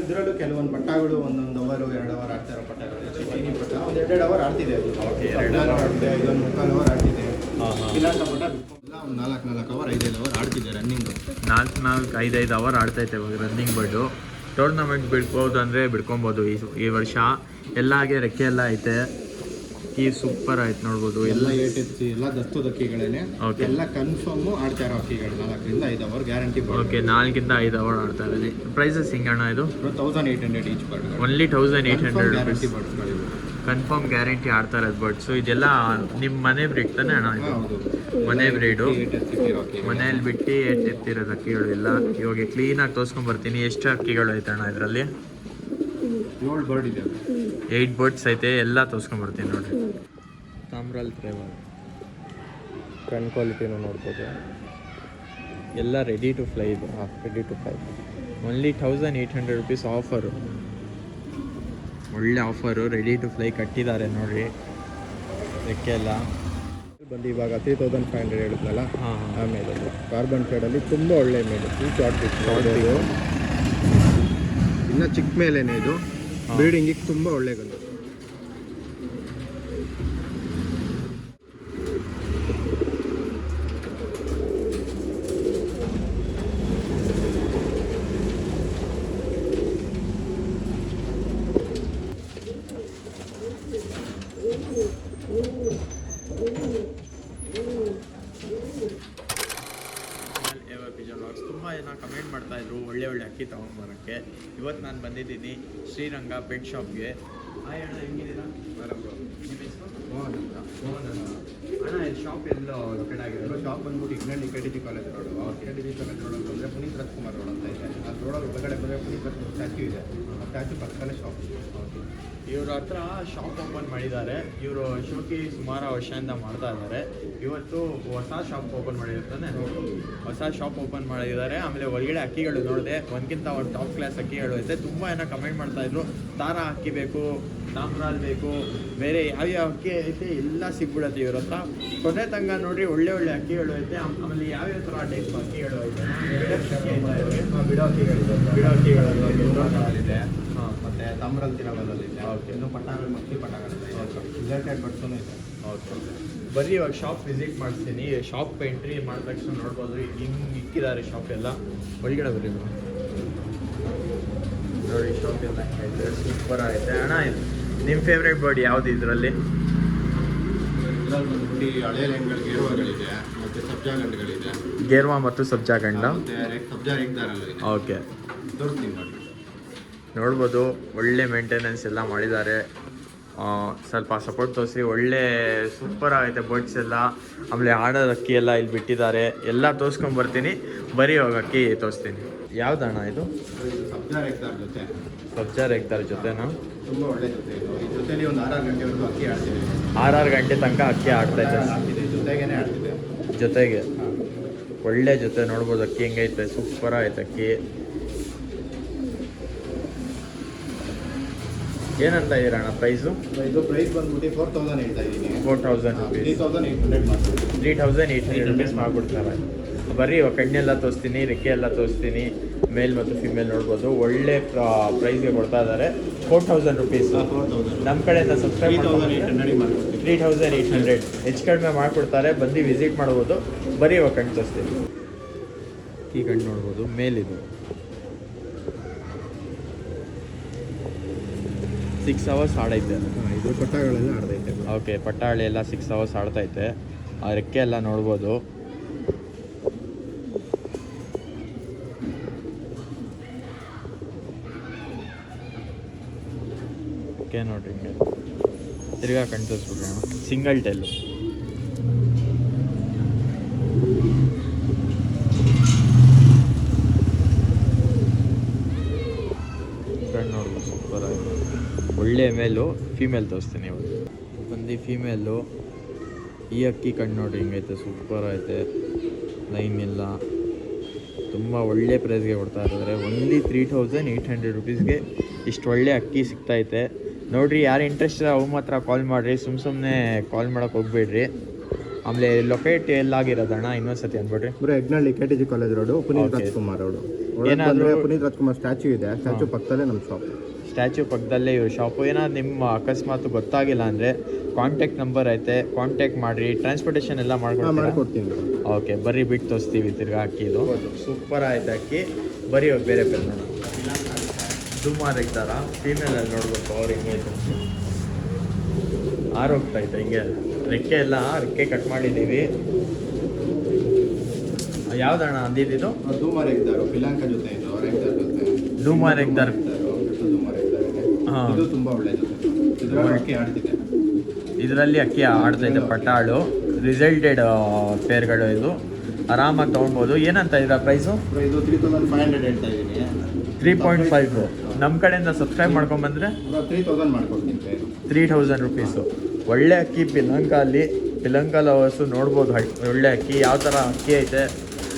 ಇದರಲ್ಲೂ ಕೆಲವೊಂದು ಪಟ್ಟಗಳು ಒಂದೊಂದು ಅವರ್ 2 ಅವರ್ ಆಡ್ತಾ ಇರೋ ಪಟ್ಟಗಳು ಚೀನಿ ಪಟ್ಟ ಒಂದು 2 ಅವರ್ ಆಡ್ತಿದೆ ಅದು. ಓಕೆ, 2 ಅವರ್ ಆಡ್ತಿದೆ, ಇದೊಂದು 3/4 ಅವರ್ ಆಡ್ತಿದೆ. ಇಲಾಖ ಪಟ್ಟ ಎಲ್ಲ ಒಂದು 4 ಅವರ್ 5 ಅವರ್ ಆಡ್ತಿದೆ ರನ್ನಿಂಗು. 4-5 ಅವರ್ ಆಡ್ತೈತೆ ಇವಾಗ ರನ್ನಿಂಗ್ ಬರ್ಡು. ಟೂರ್ನಮೆಂಟ್ ಬಿಡ್ಬೋದು ಅಂದರೆ ಬಿಡ್ಕೊಬೋದು ಈ ವರ್ಷ. ಎಲ್ಲಾಗೆ ರೆಕ್ಕೆ ಎಲ್ಲ ಐತೆ. ಕೀ ಸೂಪರ್ ಆಯ್ತು ನೋಡ್ಬೋದು. ಎಲ್ಲ ಏಟೆತ್ತಿ ಎಲ್ಲ ದತ್ತದ ಅಕ್ಕಿಗಳೇನೆ. ಓಕೆ, ಎಲ್ಲ ಕನ್ಫರ್ಮು ಆಡ್ತಾ ಇರೋ ಅಕ್ಕಿಗಳು 4-5 ಅವರ್ ಗ್ಯಾರಂಟಿ. ಓಕೆ, 4-5 ಅವರ್ ಆಡ್ತಾ ಇರೋದು. ಪ್ರೈಸಸ್ ಹಿಂಗಣ್ಣ ಇದು 1800 each bird. Only 1800 guarantee rupees ಬರ್ಡ್ಸ್ಗಳಿವೆ. ಕನ್ಫರ್ಮ್ ಗ್ಯಾರಂಟಿ ಆಡ್ತಾ ಇರೋದು ಬರ್ಡ್ಸು. ಇದೆಲ್ಲ ನಿಮ್ಮ ಮನೆ ಬ್ರೀಡ್ ತಾನೆ ಅಣ್ಣ ಇದು? ಹೌದು, ಮನೆ ಬ್ರೀಡು. ಅಕ್ಕಿ ಮನೇಲಿ ಬಿಟ್ಟು ಎತ್ತಿರೋದು ಅಕ್ಕಿಗಳು ಎಲ್ಲ. ಇವಾಗ ಕ್ಲೀನಾಗಿ ತೋರಿಸ್ಕೊಂಬರ್ತೀನಿ. ಎಷ್ಟು ಅಕ್ಕಿಗಳು ಐತೆ ಅಣ್ಣ ಇದರಲ್ಲಿ? 7 ಬರ್ಡ್ ಇದೆ. 8 ಬರ್ಡ್ಸ್ ಐತೆ. ಎಲ್ಲ ತೋರಿಸ್ಕೊಂಬರ್ತೀನಿ ನೋಡಿರಿ. ತಾಮ್ರಲ್ಲಿ ಟ್ರೇವಲ್ ಕಣ್ ಕ್ವಾಲಿಟಿನೂ ನೋಡ್ಬೋದು. ಎಲ್ಲ ರೆಡಿ ಟು ಫ್ಲೈ ಇದೆ. Ready to fly. Only 1800 rupees offer. ಒಳ್ಳೆ ಆಫರು. ರೆಡಿ ಟು ಫ್ಲೈ ಕಟ್ಟಿದ್ದಾರೆ ನೋಡಿರಿ ರೆಕ್ಕೆ ಎಲ್ಲ. ಬಂದು ಇವಾಗ 3500 ಹೇಳಿದ್ನಲ್ಲ, ಹಾಂ, ಆಮೇಲೆ ಕಾರ್ಬನ್ ಶೇಡಲ್ಲಿ ತುಂಬ ಒಳ್ಳೆ ಮೇಲೆ ಶಾರ್ಟ್ ಇದು ಇನ್ನು ಚಿಕ್ಕ ಮೇಲೇನೆ ಇದು. ಬ್ರೀಡಿಂಗಿಗೆ ತುಂಬ ಒಳ್ಳೆ ಗಂಡು. ತುಂಬ ಜನ ಕಮೆಂಟ್ ಮಾಡ್ತಾಯಿದ್ರು ಒಳ್ಳೆ ಅಕ್ಕಿ ತೊಗೊಂಡ್ಬರೋಕ್ಕೆ. ಇವತ್ತು ನಾನು ಬಂದಿದ್ದೀನಿ ಶ್ರೀರಂಗ ಪೆಟ್ ಶಾಪ್ಗೆ. ಹಾಯ್ ಅಣ್ಣ, ಹೆಂಗಿದ್ದೀರಾ? ಅಣ್ಣ ಇದು ಶಾಪ್ ಎಲ್ಲ ಲೊಕೇಟ್ ಆಗಿರೋದು? ಶಾಪ್ ಬಂದ್ಬಿಟ್ಟು ಇಗ್ನಳ್ಳಿ KTG college road. KTG college road ಬಂದರೆ ಪುನೀತ್ ರಾಜ್ಕುಮಾರ್ ರೋಡ್ ಅಂತ ಇದೆ. ಆ ರೋಡಲ್ಲಿ ಒಳಗಡೆ ಬಂದರೆ ಪುನೀತ್ ರಾಜ್ಕುಮಾರ್ ಸ್ಟ್ಯಾಚ್ಯೂ ಇದೆ. ಆ ಸ್ಟ್ಯಾಚ್ಯೂ ಪಕ್ಕದಲ್ಲೇ ಶಾಪ್. ಇವ್ರ ಹತ್ರ ಶಾಪ್ ಓಪನ್ ಮಾಡಿದ್ದಾರೆ. ಇವರು ಶೋಕಿ ಸುಮಾರು ವರ್ಷದಿಂದ ಮಾಡ್ತಾ ಇದ್ದಾರೆ. ಇವತ್ತು ಹೊಸ ಶಾಪ್ ಓಪನ್ ಮಾಡಿರ್ತಾನೆ, ಹೊಸ ಶಾಪ್ ಓಪನ್ ಮಾಡಿದ್ದಾರೆ. ಆಮೇಲೆ ಹೊರಗಡೆ ಅಕ್ಕಿಗಳು ನೋಡಿದೆ, ಒಂದಕ್ಕಿಂತ ಒಂದು ಟಾಪ್ ಕ್ಲಾಸ್ ಅಕ್ಕಿಗಳು ಐತೆ. ತುಂಬ ಜನ ಕಮೆಂಟ್ ಮಾಡ್ತಾಯಿದ್ರು ತಾರ ಅಕ್ಕಿ ಬೇಕು, ತಾಮ್ರಾಲ್ ಬೇಕು, ಬೇರೆ ಯಾವ್ಯಾವ ಅಕ್ಕಿ ಐತೆ ಎಲ್ಲ ಸಿಗ್ಬಿಡುತ್ತೆ ಇವ್ರ ಹತ್ರ. ಕೊನೆ ತಂಗ ನೋಡ್ರಿ ಒಳ್ಳೆ ಅಕ್ಕಿಗಳು ಐತೆ. ಆಮೇಲೆ ಯಾವ್ಯಾವ ಥರ ಟೈಪ್ ಅಕ್ಕಿಗಳು ಐತೆ? ಬಿಡೋ ಅಕ್ಕಿಗಳಿದೆ, ಇದೆ. ಹಾಂ, ಮತ್ತು ತಾಮ್ರಲ್ಲಿ ತಿನ್ನೋದಲ್ಲಿದೆ. ಓಕೆ, ಇನ್ನು ಪಟ್ಟಾಗಳು ಮಕ್ಕಿ ಪಟ್ಟಾಗಳಿದೆ. ರಿಲೇಟೆಡ್ ಬಡ್ಸೂ ಇದೆ. ಓಕೆ, ಬರೀ ಇವಾಗ ಶಾಪ್ ವಿಸಿಟ್ ಮಾಡಿಸ್ತೀನಿ. ಶಾಪ್ ಎಂಟ್ರಿ ಮಾಡಿದ ತಕ್ಷಣ ನೋಡ್ಬೋದು ಹಿಂಗೆ ಇಕ್ಕಿದ್ದಾರೆ ಶಾಪ್ ಎಲ್ಲ. ಒಳಗಡೆ ಬರೀ ನೋಡಿ ಶಾಪ್ ಎಲ್ಲ ಐತೆ. ಸೂಪರ್ ಆಗಿದೆ ಅಣ್ಣ. ನಿಮ್ಮ ಫೇವ್ರೇಟ್ ಬರ್ಡ್ ಯಾವುದು ಇದರಲ್ಲಿ? ಇದರಲ್ಲಿ ಬಂದ್ಬಿಟ್ಟು ಹಳೆ ಲೈನ್ಗಳು ಗೇರುವಗಳಿದೆ, ಮತ್ತು ಸಬ್ಜಾ ಗಂಡುಗಳಿದೆ. ಗೇರ್ವಾ ಮತ್ತು ಸಬ್ಜಾ ಗಂಡ, ಮತ್ತು ಸಬ್ಜಾ ರೆಗ್ದಾರಲ್ಲ ಇದೆ. ಓಕೆ, ತೋರಿಸ್ತೀನಿ ನೋಡಿ. ನೋಡ್ಬೋದು ಒಳ್ಳೆ ಮೇಂಟೆನೆನ್ಸ್ ಎಲ್ಲ ಮಾಡಿದ್ದಾರೆ. ಸ್ವಲ್ಪ ಸಪೋರ್ಟ್ ತೋರಿಸಿ. ಒಳ್ಳೆ ಸೂಪರ್ ಆಗೈತೆ ಬರ್ಡ್ಸ್ ಎಲ್ಲ. ಆಮೇಲೆ ಆಡೋದು ಅಕ್ಕಿ ಎಲ್ಲ ಇಲ್ಲಿ ಬಿಟ್ಟಿದ್ದಾರೆ. ಎಲ್ಲ ತೋರಿಸ್ಕೊಂಬರ್ತೀನಿ. ಬರೀ ಇವಾಗ ಅಕ್ಕಿ ತೋರಿಸ್ತೀನಿ. ಯಾವ್ದಣ್ಣ ಇದು? ಸಬ್ಜಾ ರೆಗ್ದಾರ್ ಜೊತೆ. ಸಬ್ಜಾ ರೆಗ್ದಾರ್ ಜೊತೆನಾ? ತುಂಬ ಒಳ್ಳೆ ಜೊತೆ ಇದು. ಈ ಜೊತೆಲಿ ಒಂದು 6 ಗಂಟೆವರೆಗೂ ಅಕ್ಕಿ ಆಡ್ತಿದೆ. 6 ಗಂಟೆ ತನಕ ಅಕ್ಕಿ ಆಡ್ತೈತೆ. ಆಡ್ತಿದೆ, ಜೊತೆಗೇನೆ ಆಡ್ತಿದೆ. ಜೊತೆಗೆ ಒಳ್ಳೆ ಜೊತೆ ನೋಡ್ಬೋದು. ಅಕ್ಕಿ ಹೆಂಗೈತೆ, ಸೂಪರ್ ಆಗೈತೆ ಅಕ್ಕಿ. ಏನಂತ ಇದ್ದೀರಣ್ಣ ಪ್ರೈಸು? ಇದು ಪ್ರೈಸ್ ಬಂದ್ಬಿಟ್ಟು 4000 ಹೇಳ್ತಾ ಇದ್ದೀನಿ. 4000 ರುಪೀಸ್. 3800 ಮಾಡ್ತೀವಿ. 3800 ರುಪೀಸ್ ಮಾಡಿಬಿಡ್ತಾರೆ. ಬರೀ ಕಣ್ಣೆಲ್ಲ ತೋರಿಸ್ತೀನಿ, ರೆಕ್ಕೆ ಎಲ್ಲ ತೋರಿಸ್ತೀನಿ. ಮೇಲ್ ಮತ್ತು ಫಿಮೇಲ್ ನೋಡ್ಬೋದು. ಒಳ್ಳೆ ಪ್ರೈಸ್ಗೆ ಕೊಡ್ತಾ ಇದ್ದಾರೆ. 4000 ರುಪೀಸ್. ನಮ್ಮ ಕಡೆಯಿಂದ ಸಬ್ಸ್ಕ್ರೈಬ್ 3800 ಹೆಚ್ಚು ಕಡಿಮೆ ಮಾಡಿಕೊಡ್ತಾರೆ. ಬಂದು ವಿಸಿಟ್ ಮಾಡ್ಬೋದು. ಬರೀ ಇವಾಗ ಕಣ್ಣು ತೋರಿಸ್ತೀನಿ. ಈ ಕಣ್ಣು ನೋಡ್ಬೋದು, ಮೇಲಿದು 6 ಅವರ್ಸ್ ಆಡೈತೆ. ಇದು ಪಟ್ಟಗಳೆಲ್ಲ ಆಡ್ತೈತೆ. ಓಕೆ, ಪಟ್ಟಾಳಿ ಎಲ್ಲ 6 ಅವರ್ಸ್ ಆಡ್ತೈತೆ. ಆ ರೆಕ್ಕೆ ಎಲ್ಲ ನೋಡ್ಬೋದು. ಓಕೆ ನೋಡ್ರಿ, ಹಿಂಗೆ ತಿರ್ಗಾ ಕಣ್ ತೋರಿಸ್ಬಿಡ್ರಿ ಅಣ್ಣ. Single tile. ಕಣ್ಣು ನೋಡ್ಬೋದು, ಸೂಪರ್ ಆಗಿದೆ. ಒಳ್ಳೆ ಮೇಲು. ಫೀಮೇಲ್ ತೋರಿಸ್ತೀನಿ ಇವತ್ತು. ಬಂದು ಫೀಮೇಲು. ಈ ಅಕ್ಕಿ ಕಣ್ಣು ನೋಡ್ರಿ ಹಿಂಗೈತೆ, ಸೂಪರ್ ಐತೆ. ಲೈನ್ ಇಲ್ಲ. ತುಂಬ ಒಳ್ಳೆ ಪ್ರೈಸ್ಗೆ ಕೊಡ್ತಾ ಇದ್ದಾರೆ. ಓನ್ಲಿ 3800 ರುಪೀಸ್ಗೆ ಇಷ್ಟು ಒಳ್ಳೆ ಅಕ್ಕಿ ಸಿಗ್ತೈತೆ ನೋಡಿರಿ. ಯಾರು ಇಂಟ್ರೆಸ್ಟ್ ಅವು ಮಾತ್ರ ಕಾಲ್ ಮಾಡಿರಿ. ಸುಮ್ಮನೆ ಕಾಲ್ ಮಾಡೋಕ್ಕೆ ಹೋಗ್ಬೇಡ್ರಿ. ಆಮೇಲೆ ಲೊಕೇಟ್ ಎಲ್ಲಾಗಿರೋದಣ್ಣ ಇನ್ನೊಂದ್ಸತಿ ಅಂದ್ಬಿಡ್ರಿ. ಬರೀ ಹೆಗ್ನಳ್ಳಿ KTG college road, Puneeth Okay. Rajkumar road. ಏನಾದ್ರು ಪುನೀತ್ ರಾಜ್ಕುಮಾರ್ ಸ್ಟ್ಯಾಚ್ಯೂ ಇದೆ, ಸ್ಟ್ಯಾಚ್ಯೂ ಪಕ್ಕದಲ್ಲೇ ನಮ್ಮ ಶಾಪ್. ಸ್ಟ್ಯಾಚ್ಯೂ ಪಕ್ಕದಲ್ಲೇ ಇವ್ರ ಶಾಪು. ಏನಾದ್ರು ನಿಮ್ಮ ಅಕಸ್ಮಾತ್ ಗೊತ್ತಾಗಿಲ್ಲ ಅಂದರೆ ಕಾಂಟ್ಯಾಕ್ಟ್ ನಂಬರ್ ಐತೆ, ಕಾಂಟ್ಯಾಕ್ಟ್ ಮಾಡಿರಿ. ಟ್ರಾನ್ಸ್ಪೋರ್ಟೇಷನ್ ಎಲ್ಲ ಮಾಡ್ಕೊಡ್ತೀನಿ. ಓಕೆ, ಬರ್ರಿ ಬಿಟ್ಟು ತೋರಿಸ್ತೀವಿ ತಿರ್ಗಾ ಅಕ್ಕಿದು. ಸೂಪರ್ ಆಯ್ತು ಅಕ್ಕಿ. ಬರೀ ಇವಾಗ ಬೇರೆ ಪೇರ್ ನೋಡೋಣ. ಸುಮಾರು ಇರ್ತಾರ ಫೀಮೇಲಲ್ಲಿ ನೋಡ್ಬೇಕು ಅವ್ರು ಹಿಂಗೆ ಆರೋಗ್ತೈತೆ ಹಿಂಗೆ. ರೆಕ್ಕೆ ಎಲ್ಲ ರೆಕ್ಕೆ ಕಟ್ ಮಾಡಿದ್ದೀವಿ. ಯಾವ್ದಣ್ಣ ಅಂದಿದ್ದು? ಧೂಮಾರ್ ಎಗ್ದಾರು ಪಿಲಾಂಕ ಜೊತೆ ಇದು ರೆಗ್ದಾರ್ ಜೊತೆ. ಧೂಮಾರ್ ಎಗ್ದಾರ್. ಧೂಮಾರ್ ಎಗ್ದಾರ್ ಇದೆ. ಹಾಂ, ಇದು ತುಂಬ ಒಳ್ಳೆಯದು. ಇದು ಅಕ್ಕಿ ಆಡ್ತಿದೆ. ಇದರಲ್ಲಿ ಅಕ್ಕಿ ಆಡ್ತೈತೆ ಪಟಾಳು. ರಿಸಲ್ಟೆಡ್ ಪೇರ್ಗಳು ಇದು. ಆರಾಮಾಗಿ ತೊಗೊಳ್ಬೋದು. ಏನಂತ ಇದರ ಪ್ರೈಸು? ಇದು 3500 ಹೇಳ್ತಾ ಇದ್ದೀನಿ. 3.5. ನಮ್ಮ ಕಡೆಯಿಂದ ಸಬ್ಸ್ಕ್ರೈಬ್ ಮಾಡ್ಕೊಂಬಂದರೆ 3000 ಮಾಡ್ಕೊಡ್ತೀನಿ. 3000 ರುಪೀಸು. ಒಳ್ಳೆ ಅಕ್ಕಿ ಪಿಲಂಕ ಲವರ್ಸು ನೋಡ್ಬೋದು. ಒಳ್ಳೆ ಅಕ್ಕಿ ಯಾವ ಥರ ಅಕ್ಕಿ ಐತೆ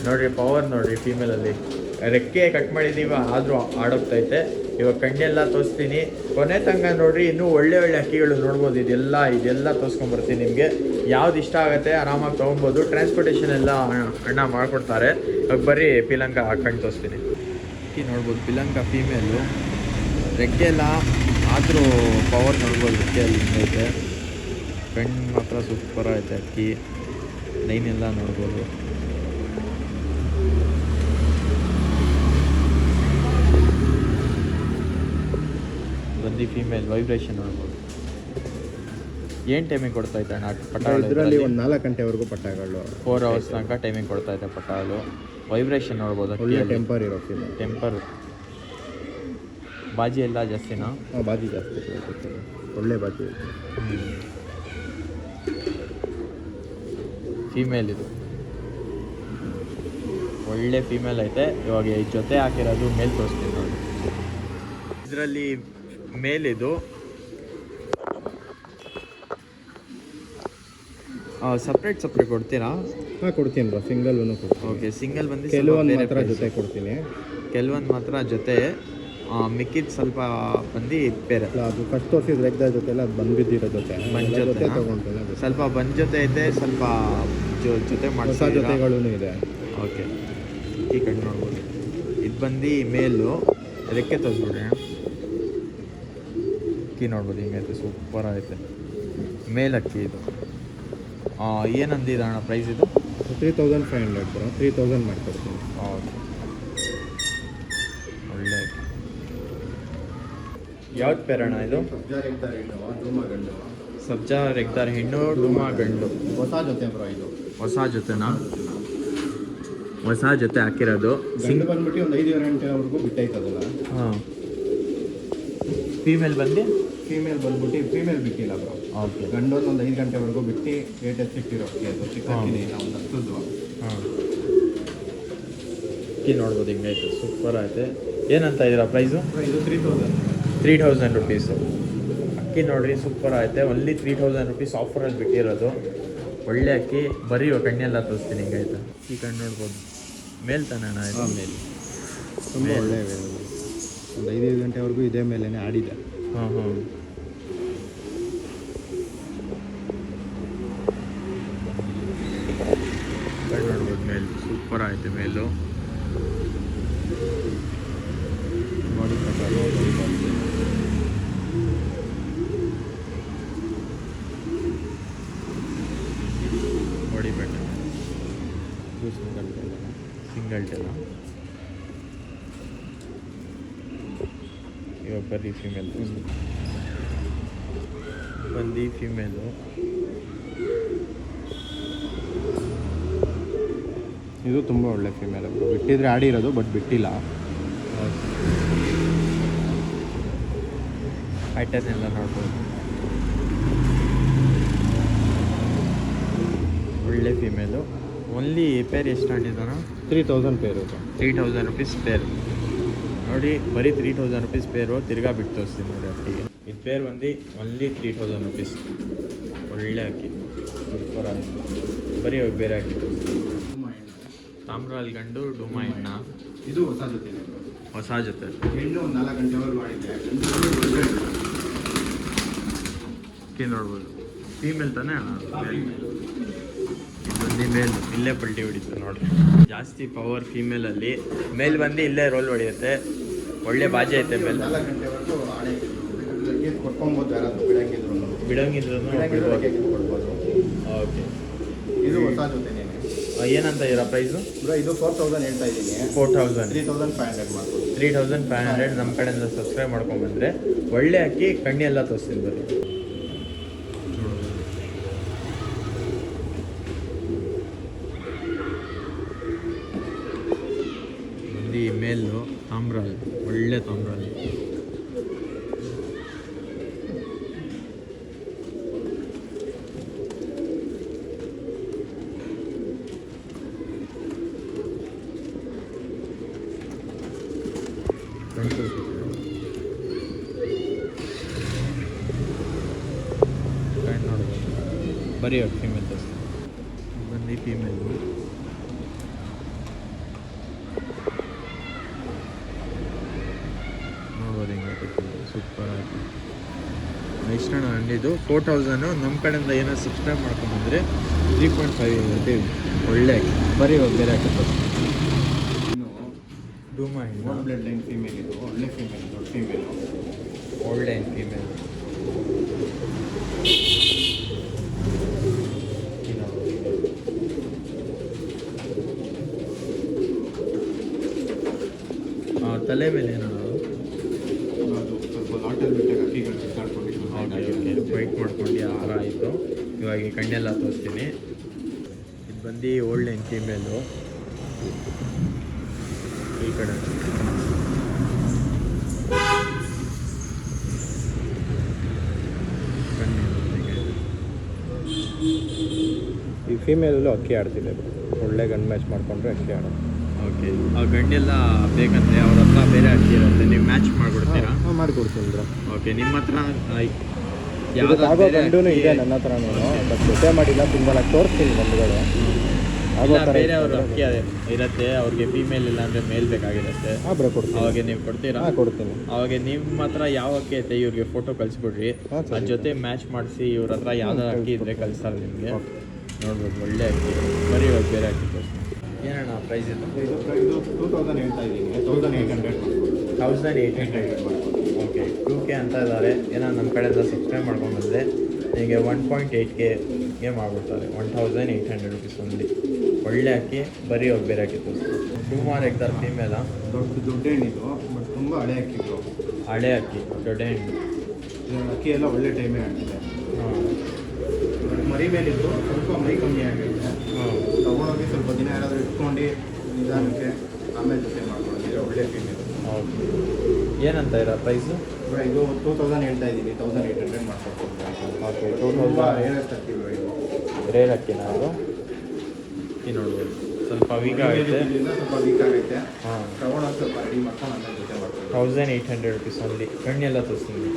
ನೋಡಿರಿ. ಪವರ್ ನೋಡಿರಿ ಫೀಮೇಲಲ್ಲಿ. ರೆಕ್ಕೆ ಕಟ್ ಮಾಡಿದ್ದೀವಿ ಆದರೂ ಆಡೋಗ್ತೈತೆ. ಇವಾಗ ಕಣ್ಣೆಲ್ಲ ತೋರಿಸ್ತೀನಿ. ಕೊನೆ ತನಕ ನೋಡಿರಿ. ಇನ್ನೂ ಒಳ್ಳೆ ಅಕ್ಕಿಗಳು ನೋಡ್ಬೋದು. ಇದೆಲ್ಲ ತೋರಿಸ್ಕೊಂಬರ್ತೀನಿ ನಿಮಗೆ. ಯಾವ್ದು ಇಷ್ಟ ಆಗುತ್ತೆ ಆರಾಮಾಗಿ ತೊಗೊಬೋದು. ಟ್ರಾನ್ಸ್ಪೋರ್ಟೇಷನ್ ಎಲ್ಲ ಅಣ್ಣ ಮಾಡಿಕೊಡ್ತಾರೆ. ಇವಾಗ ಬರ್ರಿ ಪಿಲಂಕ ಕಣ್ಣು ತೋರಿಸ್ತೀನಿ. ಅಕ್ಕಿ ನೋಡ್ಬೋದು. ಪಿಲಂಕ ಫೀಮೇಲು. ರೆಕ್ಕೆ ಎಲ್ಲ ಆದರೂ ಪವರ್ ನೋಡ್ಬೋದು. ರೆಕ್ಕೆಯಲ್ಲಿ ಹಿಂಗೈತೆ. ಕಣ್ಣು ಮಾತ್ರ ಸೂಪರ್ ಐತೆ ಅಕ್ಕಿ. ಲೈನೆಲ್ಲ ನೋಡ್ಬೋದು. ಬಂದು ಫೀಮೇಲ್ ವೈಬ್ರೇಷನ್ ನೋಡ್ಬೋದು. ಏನು ಟೈಮಿಂಗ್ ಕೊಡ್ತಾಯಿದ್ದೆ ಅಣ್ಣ ಪಟಾಳು? ಇದರಲ್ಲಿ ಒಂದು 4 ಗಂಟೆವರೆಗೂ ಪಟಾಗಳು 4 ಅವರ್ಸ್ ತನಕ ಟೈಮಿಂಗ್ ಕೊಡ್ತಾಯಿದ್ದೆ ಪಟಾಳು. ವೈಬ್ರೇಷನ್ ನೋಡ್ಬೋದು. ಒಳ್ಳೆ ಟೆಂಪರ್ ಇರೋ ಟೆಂಪರ್. ಬಾಜಿ ಎಲ್ಲ ಜಾಸ್ತಿನಾ? ಹಾಂ, ಬಾಜಿ ಜಾಸ್ತಿ. ಒಳ್ಳೆ ಬಾಜಿ. ಫೀಮೇಲ್ ಇದು ಒಳ್ಳೆ ಫೀಮೇಲ್ ಐತೆ. ಇವಾಗ ಈ ಜೊತೆ ಹಾಕಿರೋದು ಮೇಲ್ ತೋರಿಸ್ತೀನಿ ನೋಡಿ. ಇದರಲ್ಲಿ ಮೇಲಿದು ಸಪ್ರೇಟ್ ಕೊಡ್ತೀರಾ? ಹಾಂ, ಕೊಡ್ತೀನಿ ಬ್ರೋ. ಸಿಂಗಲ್ ಕೊಡ್ತೀನಿ. ಓಕೆ, ಸಿಂಗಲ್ ಬಂದು ಕೆಲವೊಂದು ಮಾತ್ರ ಜೊತೆ ಕೊಡ್ತೀನಿ. ಕೆಲವೊಂದು ಮಾತ್ರ ಜೊತೆ. ಮಿಕ್ಕಿದ ಸ್ವಲ್ಪ ಬಂದು ಬೇರೆ. ಅದು ಫಸ್ಟ್ ತೋರಿಸಿದ್ರೆ ಎಗ್ದಾರ್ ಜೊತೆ ಎಲ್ಲ ಅದು ಬಂದ್ಬಿದ್ದಿರೋ ಜೊತೆ ಜೊತೆ ತೊಗೊಂತೀನಿ. ಸ್ವಲ್ಪ ಬಂದ್ ಜೊತೆ ಐತೆ, ಸ್ವಲ್ಪ ಜೊತೆ ಹೊಸ ಜೊತೆಗಳೂ ಇದೆ. ಓಕೆ, ಈ ಕಡೆ ನೋಡ್ಬೋದು. ಇದು ಬಂದು ಮೇಲು. ರೆಕ್ಕೆ ತೋರಿಸ್ಬಿಡ್ರಿ. ಅಕ್ಕಿ ನೋಡ್ಬೋದು ಹಿಂಗೈತೆ. ಸೂಪರ್ ಐತೆ ಮೇಲಕ್ಕಿ ಇದು. ಏನಂದಿದೆ ಅಣ್ಣ ಪ್ರೈಸ್ ಇದು? 3500 ಬ್ರೋ. 3000 ಮಾಡ್ಕೊಡ್ತೀನಿ. ಓಕೆ, ಒಳ್ಳೆ. ಯಾವ್ದು ಪೇರಣ್ಣ ಇದು? ಸಬ್ಜಾ ರೆಗ್ದಾರ್ ಹೆಣ್ಣು, ಡೂಮಾ ಗಂಡು. ಹೊಸ ಜೊತೆ ಬ್ರೋ. ಇದು ಹೊಸ ಜೊತೆನಾ? ಹೊಸ ಜೊತೆ ಹಾಕಿರೋದು. ಗಂಡು ಬಂದ್ಬಿಟ್ಟು ಒಂದು 5 ಗಂಟೆವರೆಗೂ ಬಿಟ್ಟೈತದಲ್ಲ. ಹಾಂ, ಫೀಮೇಲ್ ಬಂದ್ಬಿಟ್ಟು ಫೀಮೇಲ್ ಬಿಟ್ಟಿಲ್ಲ ಬ್ರೋ. ಓಕೆ, ಗಂಡು ಒಂದು 5 ಗಂಟೆವರೆಗೂ ಬಿಟ್ಟು ರೇಟ್ ಇಟ್ಟಿರೋ ಅದು ಚಿಕ್ಕಕ್ಕಿನೇ ಇಲ್ಲ, ಒಂದು ಹತ್ತದ್ದು. ಹಾಂ, ಅಕ್ಕಿ ನೋಡ್ಬೋದು ಹಿಂಗೈತೆ. ಸೂಪರ್ ಐತೆ. ಏನಂತ ಇದ್ದೀರಾ ಪ್ರೈಸು? ಇದು 3000 ರುಪೀಸು. ಅಕ್ಕಿ ನೋಡ್ರಿ ಸೂಪರ್ ಐತೆ. ಓನ್ಲಿ 3000 ರುಪೀಸ್ ಆಫರಲ್ಲಿ ಬಿಟ್ಟಿರೋದು. ಒಳ್ಳೆ ಅಕ್ಕಿ. ಬರೀ ಕಣ್ಣೆಲ್ಲ ತೋರಿಸ್ತೀನಿ ಹಿಂಗೈತೆ. ಈ ಕಣ್ಣು ನೋಡ್ಬೋದು. ಮೇಲ್ ತಾನೆ ಅಣ್ಣ ಇದು? ಮೇಲೆ ತುಂಬ ಒಳ್ಳೆ ಒಂದು 5 ಗಂಟೆವರೆಗೂ ಇದೇ ಮೇಲೇ ಆಡಿದೆ. ಹಾಂ ಹಾಂ, ಕಣ್ಣು ನೋಡ್ಬೋದು. ಮೇಲ್ ಸೂಪರ್ ಐತೆ. ಮೇಲು ಬಾಡಿ ಪ್ರಕಾರ ಹೊಡಿಬೇಡ. ಇದು ಸಿಂಗಲ್ ಟೆಲ್ಲ. ಇವಾಗ ಬರ್ರಿ ಫೀಮೇಲ್ ಬಂದು ಫೀಮೇಲು. ಇದು ತುಂಬ ಒಳ್ಳೆ ಫೀಮೇಲ್. ಬಿಟ್ಟಿದ್ರೆ ಆಡಿರೋದು, ಬಟ್ ಬಿಟ್ಟಿಲ್ಲ. ಪ್ಯಾಟರ್ನ್ ಎಲ್ಲ ನೋಡ್ಬೋದು. ಒಳ್ಳೆ ಫೀಮೇಲು. ಓನ್ಲಿ ಪೇರ್ ಎಷ್ಟು ಆಡಿದಾನ? 3000 ಪೇರು. 3000 ರುಪೀಸ್ ಪೇರ್ ನೋಡಿ. ಬರೀ 3000 ರುಪೀಸ್ ಪೇರು. ತಿರ್ಗಾ ಬಿಟ್ಟು ತೋರಿಸ್ತೀನಿ ನೋಡಿ ಅಕ್ಕಿಗೆ. ಇದು ಪೇರ್ ಬಂದು ಓನ್ಲಿ 3000 ರುಪೀಸ್. ಒಳ್ಳೆ ಅಕ್ಕಿ, ಸೂಪರ್ ಆಗಿ. ಬರೀ ಅವಾಗ ಬೇರೆ ಅಕ್ಕಿ ತೋರಿಸ್ತೀನಿ. ತಾಮ್ರಾಲ್ ಗಂಡು, ಡೂಮಾ ಹೆಣ್ಣ. ಇದು ಹೊಸ ಜೊತೆ. ಹೊಸ ಜೊತೆ. ಹೆಣ್ಣು ಒಂದು 4 ಗಂಟೆವರೆಗೂ ಆಡಿದ್ದೆ. ಅಕ್ಕಿ ನೋಡ್ಬೋದು. ಫೀಮೇಲ್ ತಾನೇ ಅಣ್ಣ? ಬಂದು ಮೇಲ್ ಇಲ್ಲೇ ಪಲ್ಟಿ ಹೊಡಿತು ನೋಡ್ರಿ. ಜಾಸ್ತಿ ಪವರ್ ಫೀಮೇಲಲ್ಲಿ. ಮೇಲ್ ಬಂದು ಇಲ್ಲೇ ರೋಲ್ ಹೊಡಿಯುತ್ತೆ. ಒಳ್ಳೆ ಬಾಜಿ ಐತೆ ಮೇಲ್. 4 ಗಂಟೆವರೆಗೂ ಆಣೆ ಕೊಟ್ಕೊಬೋದು, ಯಾರಾದರೂ ಬಿಡಂಗಿದ್ರು ಕೊಡ್ಬೋದು. ಓಕೆ, ಇದು ಹೊಸ ಜೊತೆನೇ. ಏನಂತ ಇರೋ ಪ್ರೈಸು? ಇದು 4000 ಹೇಳ್ತಾ ಇದ್ದೀನಿ. 4000 3500 ಮಾಡ್ಬೋದು. 3500 ನಮ್ಮ ಕಡೆಯಿಂದ ಸಬ್ಸ್ಕ್ರೈಬ್ ಮಾಡ್ಕೊಂಡ್ಬಂದರೆ ಒಳ್ಳೆ ಅಕ್ಕಿ ಕಣ್ಣಿ ಎಲ್ಲ ತೋರಿಸ್ತೀನಿ ಬರ್ರಿ. ಮಂದಿ ಮೇಲು ತಾಮ್ರಲ್ಲಿ, ಒಳ್ಳೆ ತಾಮ್ರಲ್ಲಿ. ನೋಡ್ಬೋದು ಬರೀ ಫೀಮೇಲ್ ತೋರಿಸ್ತೀನಿ. ಬಂದು ಫೀಮೇಲು ನೋಡ್ಬೋದು ಹಿಂಗೆ ಸೂಪರ್ ಆಗಿ. ನೆಕ್ಸ್ಟ್ ನಾನು ಅಂಡಿದ್ದು 4000. ನಮ್ಮ ಕಡೆಯಿಂದ ಏನೋ ಸಬ್ಸ್ಕ್ರೈಬ್ ಮಾಡ್ಕೊಂಡ್ಬಂದರೆ 3.5 ಇರ್ತೀವಿ. ಒಳ್ಳೆ ಬರೀ ಬೇರೆ ಹಾಕಿ ಡೂಮಾ ಓಲ್ಡ್ ಬ್ಲಡ್ ಲೈನ್ ಫೀಮೇಲ್. ಇದು ಒಳ್ಳೆ ಫೀಮೇಲ್, ದೊಡ್ಡ ಫೀಮೇಲು. Old and female. ತಲೆ ಮೇಲೆ ಏನೋ ಅದು ಸ್ವಲ್ಪ ಲಾಟಲ್ಲಿ ಬಿಟ್ಟಾಗ ಅಕ್ಕಿಗಳು ಸುತ್ತಾಡ್ಕೊಂಡು ವೈಟ್ ಮಾಡ್ಕೊಂಡು ಆ ಥರ ಆಯಿತು. ಇವಾಗ ಈ ಕಣ್ಣೆಲ್ಲ ತೋರಿಸ್ತೀನಿ. ಇದು ಬಂದು ಓಲ್ಡ್ ಆ್ಯಂಡ್ ಫೀಮೇಲು. ಈ ಕಡೆ ಈ ಫೀಮೇಲಲ್ಲೂ ಅಕ್ಕಿ ಆಡ್ತಿದೆ. ಒಳ್ಳೆ ಗನ್ ಮ್ಯಾಚ್ ಮಾಡಿಕೊಂಡ್ರೆ ಅಕ್ಕಿ ಆಡೋದು. ಓಕೆ, ಆ ಗಂಡೆಲ್ಲ ಬೇಕಂದರೆ ಅವ್ರ ಹತ್ರ ಬೇರೆ ಅಕ್ಕಿ ಇರುತ್ತೆ, ನೀವು ಮ್ಯಾಚ್ ಮಾಡಿಕೊಡ್ತೀರಾ? ಹಾಂ, ಮಾಡಿಕೊಡ್ತೀನಿ ಬ್ರೋ. ಓಕೆ, ನಿಮ್ಮ ಹತ್ರ ಯಾವುದೋ ಗಂಡು ಇದೆ ನನ್ನ ಹತ್ರ. ಬಟ್ ಜೊತೆ ಮಾಡಿಲ್ಲ, ತುಂಬ ತೋರಿಸ್ತೀನಿ ಗಂಡುಗಳು. ಬೇರೆ ಅವ್ರ ಅಕ್ಕಿ ಇರುತ್ತೆ, ಅವ್ರಿಗೆ ಫೀಮೇಲ್ ಇಲ್ಲ ಅಂದರೆ ಮೇಲ್ ಬೇಕಾಗಿರುತ್ತೆ. ಹಾಂ ಬ್ರೋ, ಕೊಡ್ತೀನಿ. ಅವಾಗ ನೀವು ಕೊಡ್ತೀರಾ? ಹಾಂ, ಕೊಡ್ತೀನಿ. ಅವಾಗ ನಿಮ್ಮ ಹತ್ರ ಯಾವ ಅಕ್ಕಿ ಐತೆ ಇವ್ರಿಗೆ ಫೋಟೋ ಕಳಿಸ್ಬಿಡ್ರಿ. ಅದ್ರ ಜೊತೆ ಮ್ಯಾಚ್ ಮಾಡಿಸಿ ಇವ್ರ ಹತ್ರ ಯಾವ್ದಾರು ಅಕ್ಕಿ ಇದ್ದರೆ ಕಳಿಸ್ತಾರೆ ನಿಮಗೆ. ನೋಡ್ಬೋದು ಒಳ್ಳೆ ಅಕ್ಕಿ. ಬರೀ ಇವಾಗ ಬೇರೆ ಅಕ್ಕಿ ತೋರಿಸ್ತೀನಿ. ಏನಣ್ಣ ಪ್ರೈಸ್ ಇದು? ಇದು 2000 ಹೇಳ್ತಾ ಇದ್ದೀನಿ. 1800 1800 ಓಕೆ. 2K ಅಂತ ಇದ್ದಾರೆ. ಏನೋ ನಮ್ಮ ಕಡೆಯಿಂದ ಸಬ್ಸ್ಕ್ರೈಬ್ ಮಾಡ್ಕೊಂಡು ಬಂದರೆ ನಿಮಗೆ 1.8Kಗೆ ಮಾಡಿಬಿಡ್ತಾರೆ. 1800 ರುಪೀಸ್ ಒಂದಿ. ಒಳ್ಳೆ ಅಕ್ಕಿ. ಬರೀ ಹೋಗಿ ಬೇರೆ ಅಕ್ಕಿ ತೋರಿಸ್ತೀನಿ. ಸುಮಾರು ಎಕ್ದಾರ್ ಫೀಮೇಲ. ದೊಡ್ಡ ಹೆಣ್ಣಿದು, ಬಟ್ ತುಂಬ ಹಳೆ ಅಕ್ಕಿಗಳು. ಹಳೆ ಅಕ್ಕಿ, ದೊಡ್ಡ ಹೆಣ್ಣು. ಅಕ್ಕಿ ಎಲ್ಲ ಒಳ್ಳೆ ಟೈಮೇ ಆಗ್ತಿದೆ. ಹಾಂ, ಮರಿ ಮೇಲಿದ್ದು ಸ್ವಲ್ಪ ಮೈ ಕಮ್ಮಿ ಆಗಿದೆ. ಹಾಂ, ತೊಗೊಂಡೋಗಿ ಸ್ವಲ್ಪ ದಿನ ಯಾರಾದರೂ ಇಟ್ಕೊಂಡು ನಿಧಾನಕ್ಕೆ ಆಮೇಲೆ ಜೊತೆ ಮಾಡ್ಕೊಂಡಿದ್ರೆ ಒಳ್ಳೆ ಫೀಮೇಲ್. ಓಕೆ. ಏನಂತ ಇರೋ ಪ್ರೈಸು? ಇದು 2000 ಹೇಳ್ತಾ ಇದ್ದೀನಿ. 1800 ಮಾಡ್ಕೊಡ್ತೀನಿ. ಓಕೆ, ಏನಾಗ್ತದೆ ಇದು ರೇರ್ ಅಕ್ಕಿನ ಅದು. ಅಕ್ಕಿ ನೋಡ್ಬೋದು ಸ್ವಲ್ಪ ವೀಕ್ ಆಗುತ್ತೆ. ಸ್ವಲ್ಪ ವೀಕ್ ಆಗೈತೆ. ಹಾಂ, ತೊಗೊಂಡೋಗಿ ಸ್ವಲ್ಪ ರೆಡಿ ಮಾಡ್ಕೊಂಡು ಆಮೇಲೆ ಜೊತೆ ಮಾಡ್ಕೊಂಡು 1800 ರುಪೀಸ್ ಒಂದಿ. ಕಣ್ಣೆಲ್ಲ ತೋರಿಸ್ತೀನಿ.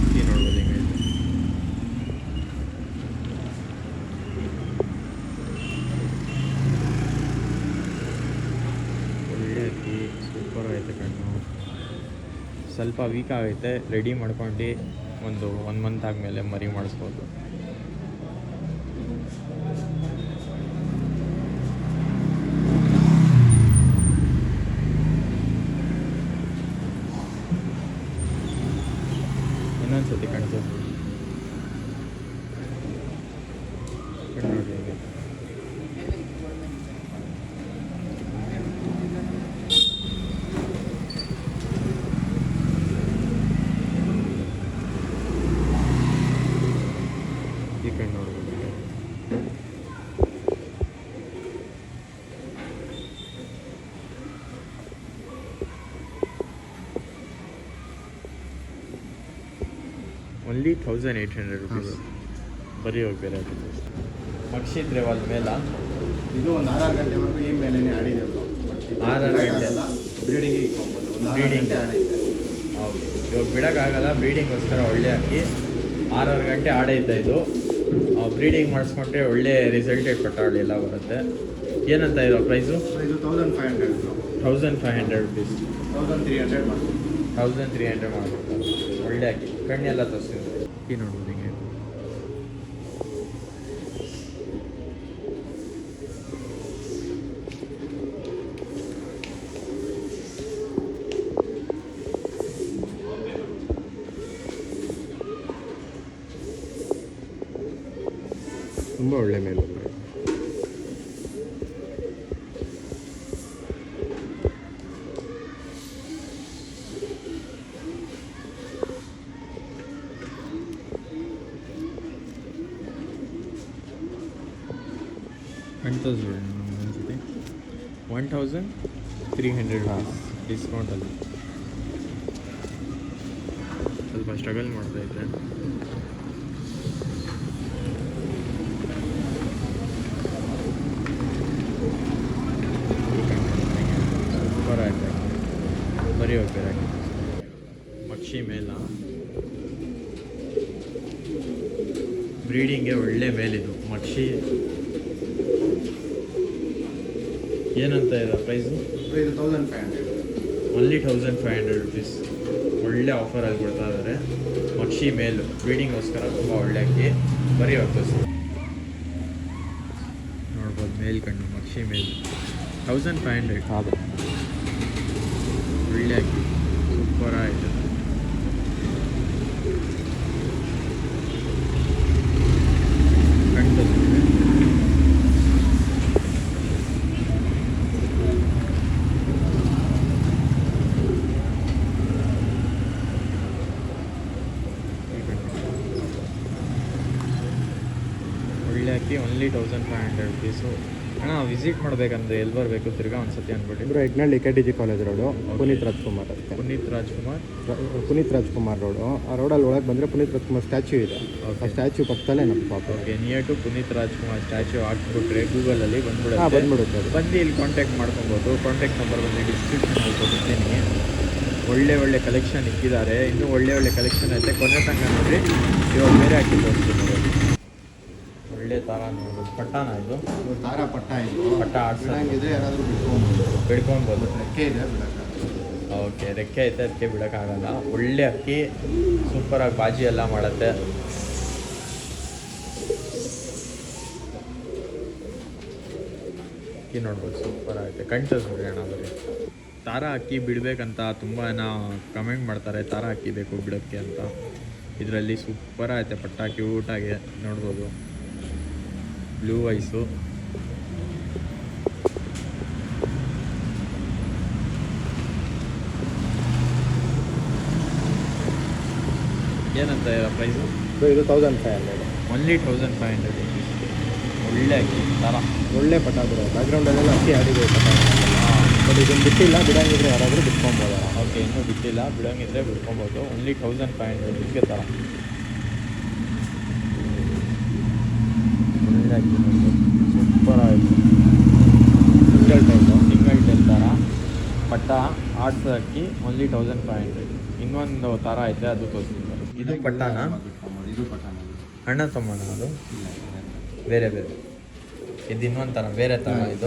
ಅಕ್ಕಿ ನೋಡ್ಬೋದು ಹಿಂಗೆ. ಒಳ್ಳೆ ಅಕ್ಕಿ, ಸೂಪರ್ ಆಗೈತೆ ಕಣ್ಣು. ಸ್ವಲ್ಪ ವೀಕ್ ಆಗೈತೆ. ರೆಡಿ ಮಾಡ್ಕೊಂಡು ಒಂದು 1 ಮಂತ್ ಆದಮೇಲೆ ಮರಿ ಮಾಡಿಸ್ಬೋದು. ಇನ್ನೊಂದು ಸತಿ ಕಣ್ಸು ನೋಡಿ ಹೇಗೆ. ಈ ಕಣ್ಣು ನೋಡ್ಬೋದು. Only 1800 rupees. ಬರೀ ಹೋಗಿ ಬೇರೆ ಆಗುತ್ತೆ. ಮಕ್ಷಿತ್ ರೇವಲ್ ಮೇಲ ಇದು ಒಂದು 6 ಗಂಟೆವರೆಗೂ ಈ ಮೇಲೇ ಆಡಿದೆ. 6 ಗಂಟೆ ಬ್ರೀಡಿಂಗಿಗೆ ಇಟ್ಕೊಬೋದು. ಬ್ರೀಡಿಂಗ್ ಆಡೈತೆ. ಹೌದು, ಇವಾಗ ಬಿಡೋಕ್ಕಾಗಲ್ಲ. ಬ್ರೀಡಿಂಗೋಸ್ಕರ ಒಳ್ಳೆ ಅಕ್ಕಿ. 6 ಗಂಟೆ ಆಡೈತೆ ಇದು. ಬ್ರೀಡಿಂಗ್ ಮಾಡಿಸ್ಕೊಂಡ್ರೆ ಒಳ್ಳೆ ರಿಸಲ್ಟೆಡ್ ಪಟ್ಟಾಳಿ ಎಲ್ಲ ಬರುತ್ತೆ. ಏನಂತ ಇರೋ ಪ್ರೈಸು? ಇದು 1500. 1500 ರುಪೀಸ್. 1300 ಮಾಡ್ಬೋದು. 1300 ಮಾಡ್ಬಿಡ್ತಾರೆ. ಒಳ್ಳೆ ಅಕ್ಕಿ. ಕಣ್ಣೆಲ್ಲ ತೋರಿಸ್ತಿದ್ದಾರೆ. ಅಕ್ಕಿ ನೋಡ್ಬೋದು ಹಿಂಗೆ. ತುಂಬ ಒಳ್ಳೆ ಮೇಲು. ಅನ್ಸುತ್ತೆ 1300 ಡಿಸ್ಕೌಂಟಲ್ಲಿ. ಸ್ವಲ್ಪ ಸ್ಟ್ರಗಲ್ ಮಾಡ್ತಾ ಇದ್ದೆ. ಸೂಪರ್ ಆಯ್ತು, ಬರೀ ಹೋಗ್ತಾರೆ ಮಕ್ಷಿ ಮೇಲ ಬ್ರೀಡಿಂಗ್ಗೆ ಒಳ್ಳೆ ಮೇಲಿದು ಮಕ್ಷಿ. ಏನಂತ ಇದೆ ಪ್ರೈಸು? ಇದು 1500. Only 1500 rupees. ಒಳ್ಳೆ ಆಫರಲ್ಲಿ ಕೊಡ್ತಾ ಇದ್ದಾರೆ. ಮಕ್ಷಿ ಮೇಲು ಬ್ರೀಡಿಂಗೋಸ್ಕರ ತುಂಬ ಒಳ್ಳೆ ಅಕ್ಕಿ. ಬರೀ ಹೋಗ್ತದೆ ನೋಡ್ಬೋದು ಮೇಲ್ಕಂಡು ಮಕ್ಷಿ ಮೇಲು 1500. ಹೌದು, ಒಳ್ಳೆ ಅಕ್ಕಿ, ಸೂಪರ್ ಆಯಿತು. ಒಳ್ಳೆ ಅಕ್ಕಿ, ಓನ್ಲಿ 1500 ರುಪೀಸು. ಅಣ್ಣ ವಿಸಿಟ್ ಮಾಡಬೇಕಂದ್ರೆ ಎಲ್ಲಿ ಬರಬೇಕು ತಿರ್ಗಾ ಒಂದ್ಸತಿ ಅಂದ್ಬಿಟ್ಟು? ಇಬ್ಬರು ಹೆಗ್ನಳ್ಳಿ KTG college road, Puneeth Rajkumar ಅಷ್ಟೇ. ಪುನೀತ್ ರಾಜ್ಕುಮಾರ್ ರೋಡು. ಆ ರೋಡಲ್ಲಿ ಒಳಗೆ ಬಂದರೆ ಪುನೀತ್ ರಾಜ್ಕುಮಾರ್ ಸ್ಟ್ಯಾಚ್ಯೂ ಇದೆ. ಆ ಸ್ಟ್ಯಾಚ್ಯೂ ಪಕ್ಕದಲ್ಲೇ ನಮ್ಮ shop. Okay, near to Puneeth Rajkumar statue ಹಾಕ್ಬಿಟ್ರೆ ಗೂಗಲಲ್ಲಿ ಬಂದ್ಬಿಡುತ್ತೆ. ಬಂದ್ಬಿಡುತ್ತೆ ಅದು. ಬಂದು ಇಲ್ಲಿ ಕಾಂಟ್ಯಾಕ್ಟ್ ಮಾಡ್ಕೊಬೋದು. ಕಾಂಟ್ಯಾಕ್ಟ್ ನಂಬರ್ ಬಂದು ಡಿಸ್ಕ್ರಿಪ್ಷನಲ್ಲಿ ಕೊಟ್ಟಿರ್ತೀನಿ. ಒಳ್ಳೆ ಕಲೆಕ್ಷನ್ ಇಕ್ಕಿದ್ದಾರೆ. ಇನ್ನೂ ಒಳ್ಳೆ ಕಲೆಕ್ಷನ್ ಐತೆ. ಕೊನೆ ತನಕ ನೋಡಿರಿ. ಇವಾಗ ಬೇರೆ ಹಾಕಿ ತೋರಿಸ್ತೀನಿ ನೋಡಿ. ಒಳ್ಳೆ ಥರ ನೋಡ್ಬೋದು. ಪಟ್ಟಾನ ಇದು? ತಾರ ಪಟ್ಟ ಇದು. ಪಟ್ಟ ಆಡ್ಸಂಗಿದ್ರೆ ಯಾರಾದರೂ ಬಿಡ್ಕೊಬೋದು. ರೆಕ್ಕೆ ಇದೆ, ಬಿಡಕ್ಕೆ. ಓಕೆ, ರೆಕ್ಕೆ ಐತೆ, ಅದಕ್ಕೆ ಬಿಡೋಕ್ಕಾಗಲ್ಲ. ಒಳ್ಳೆ ಅಕ್ಕಿ, ಸೂಪರಾಗಿ ಬಾಜಿ ಎಲ್ಲ ಮಾಡುತ್ತೆ. ಅಕ್ಕಿ ನೋಡ್ಬೋದು, ಸೂಪರ್ ಆಗುತ್ತೆ. ಕಣ್ತೋರಿಸ್ಬಿಡ್ರಿ ಅಣ್ಣ ಬರೀ. ತಾರ ಅಕ್ಕಿ ಬಿಡಬೇಕಂತ ತುಂಬ ಜನ ಕಮೆಂಟ್ ಮಾಡ್ತಾರೆ, ತಾರ ಅಕ್ಕಿ ಬೇಕು ಬಿಡೋಕ್ಕೆ ಅಂತ. ಇದರಲ್ಲಿ ಸೂಪರ್ ಆಗುತ್ತೆ ಪಟ್ಟ, ಕ್ಯೂಟಾಗಿ ನೋಡ್ಬೋದು. ಬ್ಲೂ ಐಸು, ಏನಂತ ಪ್ರೈಸು? ಇದು 1500. Only 1500 rupees. ಒಳ್ಳೆ ಅಕ್ಕಿ ಥರ, ಒಳ್ಳೆ ಪಟ ಬಿಡೋ. ಬ್ಯಾಕ್ಗ್ರೌಂಡಲ್ಲೆಲ್ಲ ಅಕ್ಕಿ ಆಡಿದೆ ಪಟ. ಬಟ್ ಇದನ್ನು ಬಿಟ್ಟಿಲ್ಲ, ಬಿಡಂಗಿದ್ರೆ ಯಾರಾದರೂ ಬಿಟ್ಕೊಬೋದು. ಓಕೆ, ಇನ್ನೂ ಬಿಟ್ಟಿಲ್ಲ, ಬಿಡೋಂಗಿದ್ರೆ ಬಿಡ್ಕೊಬೋದು. ಓನ್ಲಿ 1500 ರುಪೀಸ್ಗೆ ಥರ. ಒಳ್ಳೆ ಅಕ್ಕಿ ಸೂಪರ್ ಆಯಿತು. ಸಿಂಗಲ್ ಟೈಲ್ ಥರ ಪಟ್ಟ ಆಡ್ಸೋ ಅಕ್ಕಿ. ಓನ್ಲಿ 1500. ಇನ್ನೊಂದು ಥರ ಐತೆ, ಅದು ತೋರಿಸ್ತೀನಿ. ಇದು ಪಟ್ಟಾನ? ಇದು ಪಟಾನ. ಅಣ್ಣ ತಮ್ಮಣ್ಣ ಅದು ಬೇರೆ ಇದು ಇನ್ನೊಂದು ಥರ ಬೇರೆ ಥರ. ಇದು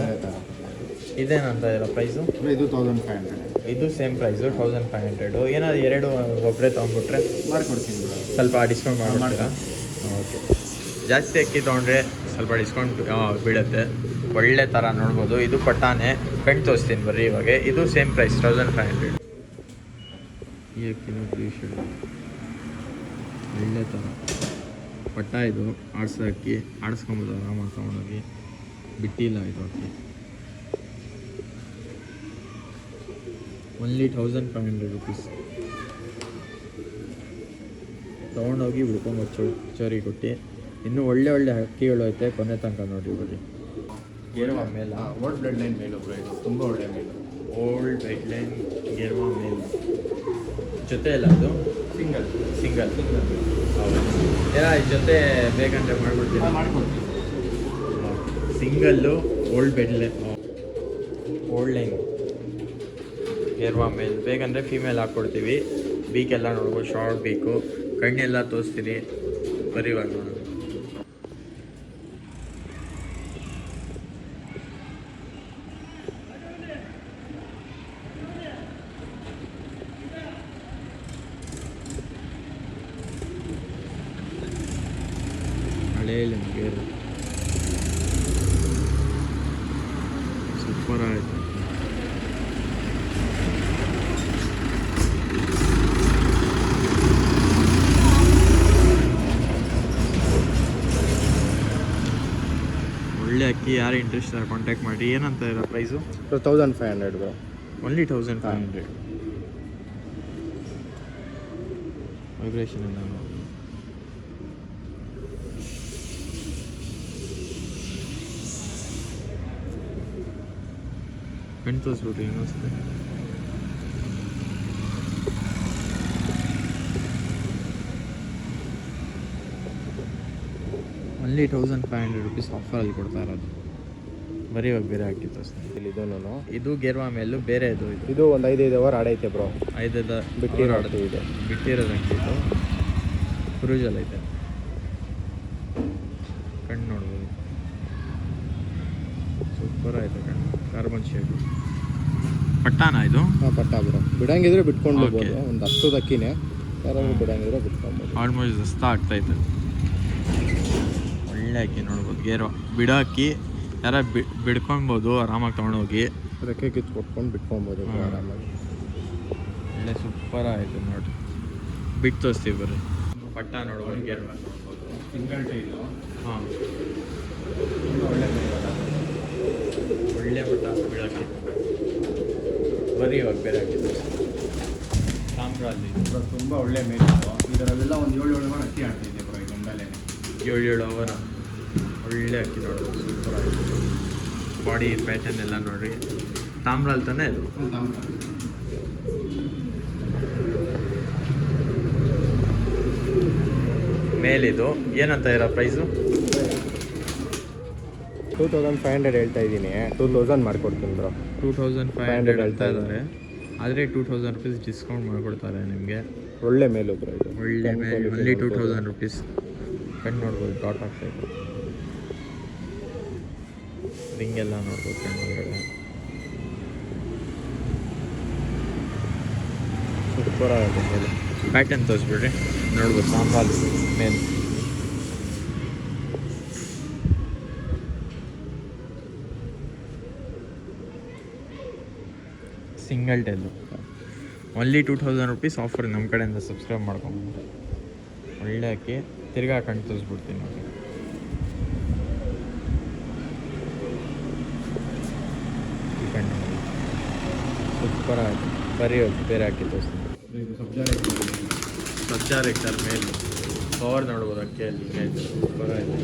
ಇದೇನಂತ ಇರೋ ಪ್ರೈಸು? ಇದು 1500. ಇದು ಸೇಮ್ ಪ್ರೈಸು 1500. ಏನಾದ್ರು ಎರಡು ಒಬ್ಬರೇ ತೊಗೊಂಡ್ಬಿಟ್ರೆ ಮಾಡಿಕೊಡ್ತೀನಿ, ಸ್ವಲ್ಪ ಡಿಸ್ಕೌಂಟ್ ಮಾಡ್ತೀರಾ? ಓಕೆ, ಜಾಸ್ತಿ ಅಕ್ಕಿ ತೊಗೊಂಡ್ರೆ ಸ್ವಲ್ಪ ಡಿಸ್ಕೌಂಟ್ ಬೀಳುತ್ತೆ. ಒಳ್ಳೆ ಥರ ನೋಡ್ಬೋದು. ಇದು ಪಟ್ಟಾನೆ, ಕಣ್ಣು ತೋರಿಸ್ತೀನಿ ಬರ್ರಿ ಇವಾಗ. ಇದು ಸೇಮ್ ಪ್ರೈಸ್ 1500. ಈ ಅಕ್ಕಿನೂ ಒಳ್ಳೆ ಥರ ಪಟ್ಟ. ಇದು ಆಡ್ಸೋ ಅಕ್ಕಿ, ಆಡಿಸ್ಕೊಬೋದು ಆರಾಮಾಗಿ ತೊಗೊಂಡೋಗಿ. ಬಿಟ್ಟಿಲ್ಲ ಇದು ಅಕ್ಕಿ. Only 1500 rupees. ತೊಗೊಂಡೋಗಿ ಬಿಡ್ಕೊಬೋದು ಚೋರಿ ಕೊಟ್ಟು. ಇನ್ನೂ ಒಳ್ಳೆ ಅಕ್ಕಿಗಳು ಐತೆ, ಕೊನೆ ತನಕ ನೋಡಿ ಬರ್ರಿ. ಗೇರ್ವಾ male, old blood line male bro. ಇದು ತುಂಬ ಒಳ್ಳೆ ಮೇಲು. ಓಲ್ಡ್ ಬ್ಲಡ್ ಲೈನ್ ಗೇರ್ವಾ ಮೇಲ್. ಜೊತೆ ಇಲ್ಲ ಅದು? ಸಿಂಗಲ್. ಹೌದು. ಜೊತೆ ಬೇಕಂದ್ರೆ ಮಾಡ್ಬಿಡ್ತೀನಿ. ಮಾಡ್ಕೊಡ್ತೀನಿ. Single old blood line, old line ಗೇರ್ವಾ ಮೇಲ್. ಬೇಕಂದರೆ ಫೀಮೇಲ್ ಹಾಕ್ಕೊಡ್ತೀವಿ. ಬೀಕೆಲ್ಲ ನೋಡ್ಬೋದು, ಶಾರ್ಟ್ ಬೀಕು. ಕಣ್ಣೆಲ್ಲ ತೋರಿಸ್ತೀನಿ ಬರೀವಾಗ ನೋಡೋಣ. ಹಳೇಲಿ ಗೇರು ಸೂಪರ್ ಆಯಿತು. ಅಕ್ಕಿ ಯಾರು ಇಂಟ್ರೆಸ್ಟ್ ಕಾಂಟ್ಯಾಕ್ಟ್ ಮಾಡಿ. ಏನಂತ ಇರೋ ಪ್ರೈಸು? 2500 ಬ್ರೋ. ಓನ್ಲಿ 1500. ವೈಬ್ರೇಷನ್ ಎಲ್ಲ ನೋಡಿ. ಕಣ್ಣು ತೋರಿಸ್ಬಿಟ್ರಿ ಇನ್ನೊಂದ್ಸತಿ. ಓನ್ಲಿ 1500 ರುಪೀಸ್ ಆಫರಲ್ಲಿ ಕೊಡ್ತಾ ಇರೋದು. ಬರೀ ಇವಾಗ ಬೇರೆ ಹಾಕಿತ್ತು ಇದೂ ಇದು ಗೇರ್ವಾ ಮೇಲೂ ಬೇರೆ ಇದು ಒಂದು 5 ಅವರ್ ಆಡೈತೆ ಬ್ರೋ. 5 ಬಿಟ್ಟಿರೋ ಇದೆ, ಬಿಟ್ಟಿರೋದು ಹಾಕಿತ್ತು. ಕ್ರೂಜಲ್ಲಿ ಐತೆ. ಕಣ್ಣು ನೋಡ್ಬೋದು, ಸೂಪರ್ ಆಯಿತು ಕಣ್ಣು. ಕಾರ್ಬನ್ ಶೇಡು ಪಟ್ಟಾನ ಇದು? ಹಾಂ ಪಟ್ಟ ಬ್ರೋ. ಬಿಡಂಗಿದ್ರೆ ಬಿಟ್ಕೊಂಡು Okay. ಹೋಗ್ಬೋದು. ಒಂದು 10 ಅಕ್ಕಿನೇ ಯಾರಾದ್ರೂ ಬಿಡಂಗಿದ್ರೆ ಬಿಟ್ಕೊಬೋದು. ಆಲ್ಮೋಸ್ಟ್ ದಸ್ತ ಆಗ್ತಾಯಿತ್ತು. ಒಳ್ಳೆ ಅಕ್ಕಿ ನೋಡ್ಬೋದು. ಗೇರ್ವಾ ಬಿಡೋ ಅಕ್ಕಿ ಯಾರ ಬಿಡ್ಕೊಬೋದು ಆರಾಮಾಗಿ ತೊಗೊಂಡೋಗಿ. ರೆಕ್ಕೆ ಕಿತ್ತು ಕೊಟ್ಕೊಂಡು ಬಿಟ್ಕೊಬೋದು ಹ್ಮ್. ಆರಾಮಾಗಿ. ಒಳ್ಳೆ ಸೂಪರ್ ಆಯಿತು ನೋಡಿ. ಬಿಟ್ಟು ತೋರಿಸ್ತೀವಿ ಬರ್ರಿ. ಪಟ್ಟ ನೋಡ್ಬೋದು, ಗೇರ್ವಾ ನೋಡ್ಬೋದು. Single tile. ಹಾಂ, ಒಳ್ಳೆ ಒಳ್ಳೆ ಪಟ್ಟ ಬಿಡೋಕ್ಕೆ. ಬರೀ ಇವಾಗ ಬೇರೆ ಹಾಕಿದ್ದು ಸಾಂಬ್ರಲ್ಲಿ ತುಂಬ ಒಳ್ಳೆ ಮೇಲಿತ್ತು. ಇದರಲ್ಲೆಲ್ಲ ಒಂದು 7 ಅಕ್ಕಿ ಆಡ್ತಿದ್ದೆ ಬ್ರೋ. ಈಗ ಒಂದಲ್ಲೇ 7 ಅವರ ಒಳ್ಳೆ ಅಕ್ಕಿ ನೋಡೋದು. ಸೂಪರ್ ಆಯಿತು. ಬಾಡಿ ಪ್ಯಾಟರ್ನ್ ಎಲ್ಲ ನೋಡ್ರಿ. ತಾಮ್ರಲ್ಲಿ ತಾನೇ ಇದು? ಮೇಲಿದು ಏನಂತ ಇರೋ ಪ್ರೈಸು? 2500 ಹೇಳ್ತಾ ಇದ್ದೀನಿ. 2000 ಮಾಡ್ಕೊಡ್ತೀನಿ ಬ್ರೋ. 2500 ಹೇಳ್ತಾ ಇದ್ದಾರೆ. ಆದರೆ 2000 ರುಪೀಸ್ ಡಿಸ್ಕೌಂಟ್ ಮಾಡಿಕೊಡ್ತಾರೆ ನಿಮಗೆ. ಒಳ್ಳೆ ಮೇಲು ಬ್ರೋ ಇದು. ಒಳ್ಳೆ ಮೇಲೆ ಓನ್ಲಿ 2000 ರುಪೀಸ್. ಕಣ್ಣು ನೋಡ್ಬೋದು, ಡಾಟ್ ಆಗ್ತಾಯಿದೆ. ರಿಂಗೆಲ್ಲ ನೋಡ್ಬೋದು ಕಣ್ಣು ಒಳಗಡೆ. ಸೂಪರ್ ಆಗುತ್ತೆ ಮೇಲೆ. ಪ್ಯಾಟರ್ನ್ ತೋರಿಸ್ಬಿಡ್ರಿ ನೋಡ್ಬೋದು. ಸಾಂಬಾಲ್ ಮೇಲೆ ಸಿಂಗಲ್ ಟೆಲ್ಲು. ಓನ್ಲಿ 2000 ರುಪೀಸ್ ಆಫರ್ ನಮ್ಮ ಕಡೆಯಿಂದ. ಸಬ್ಸ್ಕ್ರೈಬ್ ಮಾಡ್ಕೊಂಡು ಒಳ್ಳೆ ಅಕ್ಕಿ. ತಿರ್ಗಾ ಕಣ್ಣು ತೋರಿಸ್ಬಿಡ್ತೀನಿ ನೋಡಿ. ಈ ಕಣ್ಣು ಸೂಪರ್ ಆಯಿತು. ಬರೀ ಬೇರೆ ಹಾಕಿ ತೋರಿಸ್ತೀನಿ. ಇದು ಸಬ್ಜಾ ರೆಕ್ಟರ್ ಮೇಲೆ ಪವರ್ ನೋಡ್ಬೋದು ಅಕ್ಕಿಯಲ್ಲಿ. ಸೂಪರ್ ಆಯಿತು.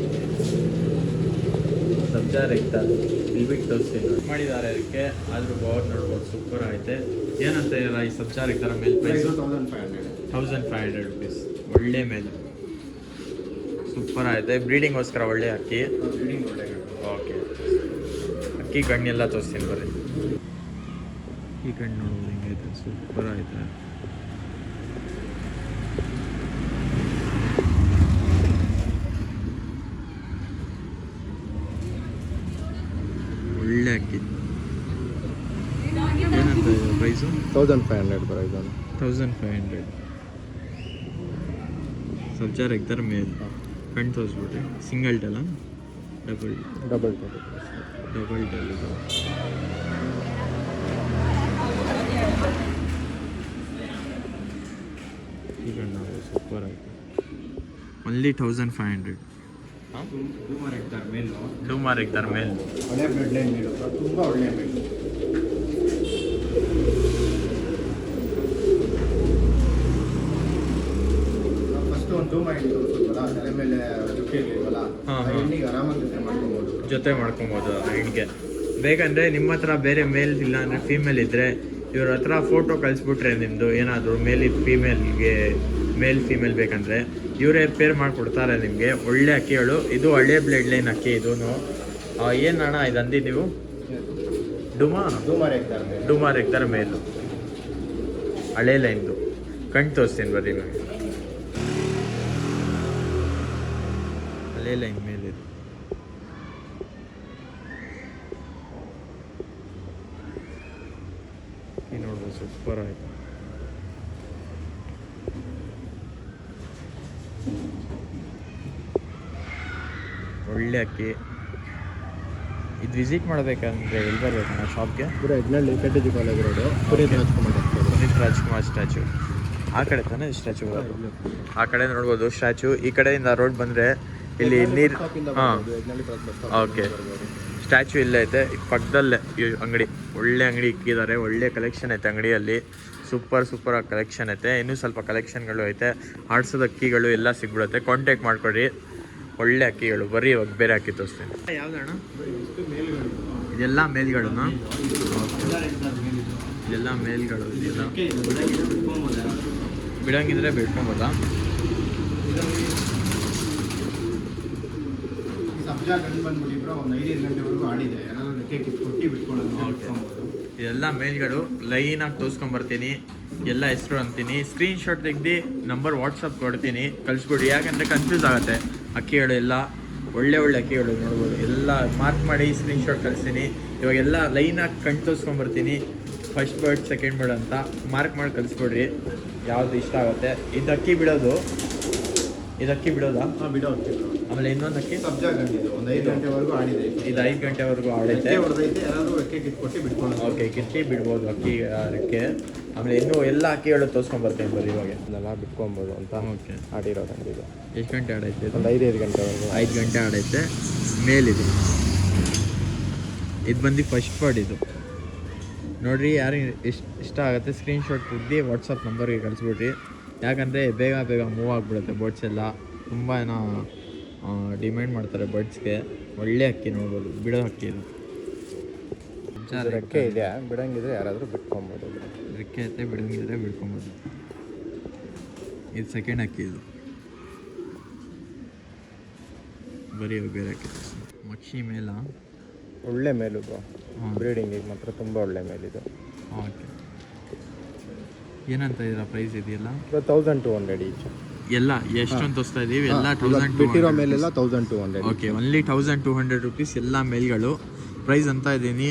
ಸಬ್ಜಾ ರೆಕ್ಟರ್ ಇಲ್ಲಿ ಬಿಟ್ಟು ತೋರಿಸ್ತೀನಿ ಮಾಡಿದ್ದಾರೆ ಅದಕ್ಕೆ. ಆದರೂ ಪವರ್ ನೋಡ್ಬೋದು, ಸೂಪರ್ ಐತೆ. ಏನಂತ ಇರೋ ಈ ಸಬ್ಜಾ ರೆಕ್ಟರ್ ಮೇಲೆ ಪ್ರೈಸ್? 1500 ರುಪೀಸ್. ಒಳ್ಳೆ ಮೇಲೆ ಸೂಪರ್ ಆಯಿತೆ. ಬ್ರೀಡಿಂಗೋಸ್ಕರ ಒಳ್ಳೆ ಅಕ್ಕಿ. ಓಕೆ, ಅಕ್ಕಿ ಕಣ್ಣೆಲ್ಲ ತೋರಿಸ್ತೀನಿ ಬರ್ರಿ. ಈ ಕಣ್ಣು ನೋಡ್ಬೋದು ಹಿಂಗೈತೆ. ಸೂಪರ್ ಆಯಿತೆ. ಒಳ್ಳೆ ಅಕ್ಕಿ. ಏನಂತ ಇದೆ ಪ್ರೈಸು? 1500 ಬರೋ ಇದನ್ನು. 1500. ಸಬ್ಜಾ ರೆಕ್ಟರ್ ಮೇಲೆ ಕಣ್ಣು ತೋರಿಸ್ಬಿಟ್ರಿ. ಸಿಂಗಲ್ ಟೆಲ್ಲ ಡಬಲ್ ಟೆಲ್ ಇದು. ಈ ಕಣ್ಣು ಸೂಪರ್ ಆಯಿತು. ಓನ್ಲಿ 1500. ಡೂಮಾ ರೆಕ್ಟರ್ ಮೇಲೆ ಒಳ್ಳೆ ಬ್ಲಡ್ ಲೈನ್ ಮೇಲು, ತುಂಬ ಒಳ್ಳೆ ಮೇಲು. ಫಸ್ಟ್ ಒಂದು ಡೂಮಾ ಎಣ್ಣೆ ತೋರಿಸ್ಬೋದಲ್ಲ, ತಲೆ ಮೇಲೆ ಜುಟ್ಟಿ ಇರಲಿಲ್ವಲ್ಲ, ಹಾಂ, ಆ ಎಣ್ಣೆಗೆ ಆರಾಮಾಗಿ ಜೊತೆ ಮಾಡ್ಕೊಬೋದು. ಆ ಹೆಣ್ಣಿಗೆ ಬೇಕಂದರೆ ನಿಮ್ಮ ಹತ್ರ ಬೇರೆ ಮೇಲ್ ಇಲ್ಲ ಅಂದರೆ ಫೀಮೇಲ್ ಇದ್ದರೆ ಇವ್ರ ಹತ್ರ ಫೋಟೋ ಕಳಿಸ್ಬಿಟ್ರೆ ನಿಮ್ಮದು ಏನಾದರೂ ಮೇಲ್ ಫೀಮೇಲ್ ಬೇಕಂದರೆ ಇವರೇ ಪೇರ್ ಮಾಡಿಕೊಡ್ತಾರೆ ನಿಮಗೆ. ಒಳ್ಳೆ ಅಕ್ಕಿಗಳು. ಇದು ಹಳೆ ಬ್ಲಡ್ ಲೈನ್ ಅಕ್ಕಿ. ಇದೂ ಏನು ಅಣ್ಣ ಇದು ಅಂದಿ ನೀವು? ಡೂಮಾ ರೆಕ್ಟರ್ ಮೇಲು ಹಳೆ ಲೈನ್ದು. ಕಣ್ಣು ತೋರಿಸ್ತೀನಿ ಬರ್ರಿ ಇವಾಗ. ಹಳೆ ಲೈನ್ ಮೇಲಿದು ನೋಡ್ಬೋದು. ಸೂಪರ್ ಆಯಿತು. ಒಳ್ಳೆ ಅಕ್ಕಿ. ಇದು ವಿಸಿಟ್ ಮಾಡಬೇಕಂದ್ರೆ ಎಲ್ಲಿ ಬರಬೇಕಣ್ಣ ಶಾಪ್ಗೆ? ಇದರಲ್ಲಿ KTG college road, Puneeth Rajkumar statue. ಆ ಕಡೆ ತಾನೇ ಸ್ಟ್ಯಾಚು ಬರೋದು? ಆ ಕಡೆ ನೋಡ್ಬೋದು ಸ್ಟ್ಯಾಚು. ಈ ಕಡೆಯಿಂದ ರೋಡ್ ಬಂದರೆ ಇಲ್ಲಿ ನೀರು. ಹಾಂ, ಓಕೆ. ಸ್ಟ್ಯಾಚು ಇಲ್ಲೇ ಐತೆ ಪಕ್ಕದಲ್ಲೇ ಈ ಅಂಗಡಿ, ಒಳ್ಳೆ ಅಂಗಡಿ ಇಕ್ಕಿದ್ದಾರೆ, ಒಳ್ಳೆ ಕಲೆಕ್ಷನ್ ಐತೆ ಅಂಗಡಿಯಲ್ಲಿ, ಸೂಪರ್ ಆಗಿ ಕಲೆಕ್ಷನ್ ಐತೆ. ಇನ್ನೂ ಸ್ವಲ್ಪ ಕಲೆಕ್ಷನ್ಗಳು ಐತೆ, ಆಡ್ಸೋದ ಅಕ್ಕಿಗಳು ಎಲ್ಲ ಸಿಗ್ಬಿಡುತ್ತೆ. ಕಾಂಟ್ಯಾಕ್ಟ್ ಮಾಡ್ಕೊಡ್ರಿ, ಒಳ್ಳೆ ಅಕ್ಕಿಗಳು. ಬರೀ ಇವಾಗ ಬೇರೆ ಅಕ್ಕಿ ತೋರಿಸ್ತೀನಿ. ಯಾವ್ದಣ್ಣ ಇದೆಲ್ಲ ಮೇಲ್ಗಳನ್ನ? ಇದೆಲ್ಲ ಮೇಲ್ಗಳು, ಇದೆಲ್ಲ ಬಿಡಂಗಿದ್ರೆ ಬಿಡ್ಕೊಬೋದಾ? ಸಬ್ಜಾ ಗಂಡು ಬಂದ್ಬಿಟ್ಟಿಬ್ರು ಒಂದು 5 ಗಂಟೆವರೆಗೂ ಆಡಿದೆ, ಏನಾದ್ರು ರೆಕ್ಕೆ ಕೊಟ್ಟು ಬಿಟ್ಕೊಳ್ಳೋದು. ಇದೆಲ್ಲ ಮೇಲ್ಗಳು ಲೈನಾಗಿ ತೋರಿಸ್ಕೊಂಬರ್ತೀನಿ, ಎಲ್ಲ ಹೆಸರು ಅಂತೀನಿ, ಸ್ಕ್ರೀನ್ಶಾಟ್ ತೆಗ್ದು ನಂಬರ್ ವಾಟ್ಸಪ್ ಕೊಡ್ತೀನಿ, ಕಳಿಸ್ಬಿಡಿ. ಯಾಕಂದರೆ ಕನ್ಫ್ಯೂಸ್ ಆಗುತ್ತೆ. ಅಕ್ಕಿಗಳು ಎಲ್ಲ ಒಳ್ಳೆ ಅಕ್ಕಿಗಳು ನೋಡ್ಬೋದು, ಎಲ್ಲ ಮಾರ್ಕ್ ಮಾಡಿ ಸ್ಕ್ರೀನ್ಶಾಟ್ ಕಳಿಸ್ತೀನಿ. ಇವಾಗೆಲ್ಲ ಲೈನಾಗಿ ಕಣ್ ತೋರಿಸ್ಕೊಂಬರ್ತೀನಿ, ಫಸ್ಟ್ ಬರ್ಡ್ ಸೆಕೆಂಡ್ ಬರ್ಡ್ ಅಂತ ಮಾರ್ಕ್ ಮಾಡಿ ಕಳಿಸ್ಕೊಡ್ರಿ, ಯಾವುದು ಇಷ್ಟ ಆಗುತ್ತೆ. ಇದು ಅಕ್ಕಿ ಬಿಡೋದಾ? ಹಾಂ, ಬಿಡೋ ಅಕ್ಕಿ. ಆಮೇಲೆ ಇನ್ನೊಂದು ಅಕ್ಕಿ ಸಬ್ಜಾ ಗಂಡಿದು ಒಂದು 5 ಗಂಟೆವರೆಗೂ ಆಡಿದೆ. ಇದು 5 ಗಂಟೆವರೆಗೂ ಆಡೈತೆ, ಹೊಡೆದೈತೆ. ಯಾರಾದರೂ ರೆಕ್ಕೆ ಕಿತ್ಕೊಟ್ಟು ಬಿಟ್ಕೊಳ್ಳೋದು. ಓಕೆ, ಕಿತ್ತಿ ಬಿಡ್ಬೋದು ಅಕ್ಕಿ ರೆಕ್ಕೆ. ಆಮೇಲೆ ಇನ್ನೂ ಎಲ್ಲ ಅಕ್ಕಿಗಳು ತೋರಿಸ್ಕೊಂಬರ್ತೇನೆ ಬರ್ರಿ ಇವಾಗ. ಎಲ್ಲ ಬಿಟ್ಕೊಬೋದು ಅಂತ. ಓಕೆ, ಆಡಿರೋ ಗಂಡಿದು ಎಷ್ಟು ಗಂಟೆ ಆಡೈತೆ? ಒಂದು 5 ಗಂಟೆವರೆಗೂ. 5 ಗಂಟೆ ಆಡೈತೆ. ಮೇಲಿದು ಇದು ಬಂದು ಫಸ್ಟ್ ಬರ್ಡ್. ಇದು ನೋಡಿರಿ, ಯಾರಿಗೆ ಇಷ್ಟ ಆಗುತ್ತೆ ಸ್ಕ್ರೀನ್ಶಾಟ್ ತೆಗ್ದು ವಾಟ್ಸಪ್ ನಂಬರ್ಗೆ ಕಳಿಸ್ಬಿಡ್ರಿ. ಯಾಕಂದರೆ ಬೇಗ ಮೂವ್ ಆಗಿಬಿಡುತ್ತೆ. ಬರ್ಡ್ಸ್ ಎಲ್ಲ ತುಂಬ ಏನೋ ಡಿಮ್ಯಾಂಡ್ ಮಾಡ್ತಾರೆ ಬರ್ಡ್ಸ್ಗೆ. ಒಳ್ಳೆ ಅಕ್ಕಿ ನೋಡ್ಬೋದು, ಬಿಡೋ ಅಕ್ಕಿ ಇದು. ರೆಕ್ಕೆ ಇದೆ, ಬಿಡಂಗಿದ್ರೆ ಯಾರಾದರೂ ಬಿಟ್ಕೊಬೋದು. ರೆಕ್ಕೆ ಐತೆ, ಬಿಡಂಗಿದ್ರೆ ಬಿಡ್ಕೊಬೋದು. ಇದು ಸೆಕೆಂಡ್ ಅಕ್ಕಿ. ಇದು ಬರೀ ಬೇರೆ ಅಕ್ಕಿ. ಮಕ್ಷಿ ಮೇಲ ಒಳ್ಳೆ ಮೇಲು ಬ್ರೀಡಿಂಗಿಗೆ ಮಾತ್ರ ತುಂಬ ಒಳ್ಳೆ ಮೇಲಿದು. ಓಕೆ, ಏನಂತ ಇದ್ದೀರಾ ಪ್ರೈಸ್? ಇದೆಯಲ್ಲ 1200 ಈಚ್. ಎಲ್ಲ ಎಷ್ಟೊಂದು ತೋರಿಸ್ತಾ ಇದ್ದೀವಿ? ಎಲ್ಲ 1200 ಬಿಟ್ಟಿರೋ ಮೇಲೆಲ್ಲ 1200. ಓಕೆ, ಓನ್ಲಿ 1200 ರುಪೀಸ್ ಎಲ್ಲ ಮೇಲ್ಗಳು ಪ್ರೈಸ್ ಅಂತ ಇದ್ದೀನಿ.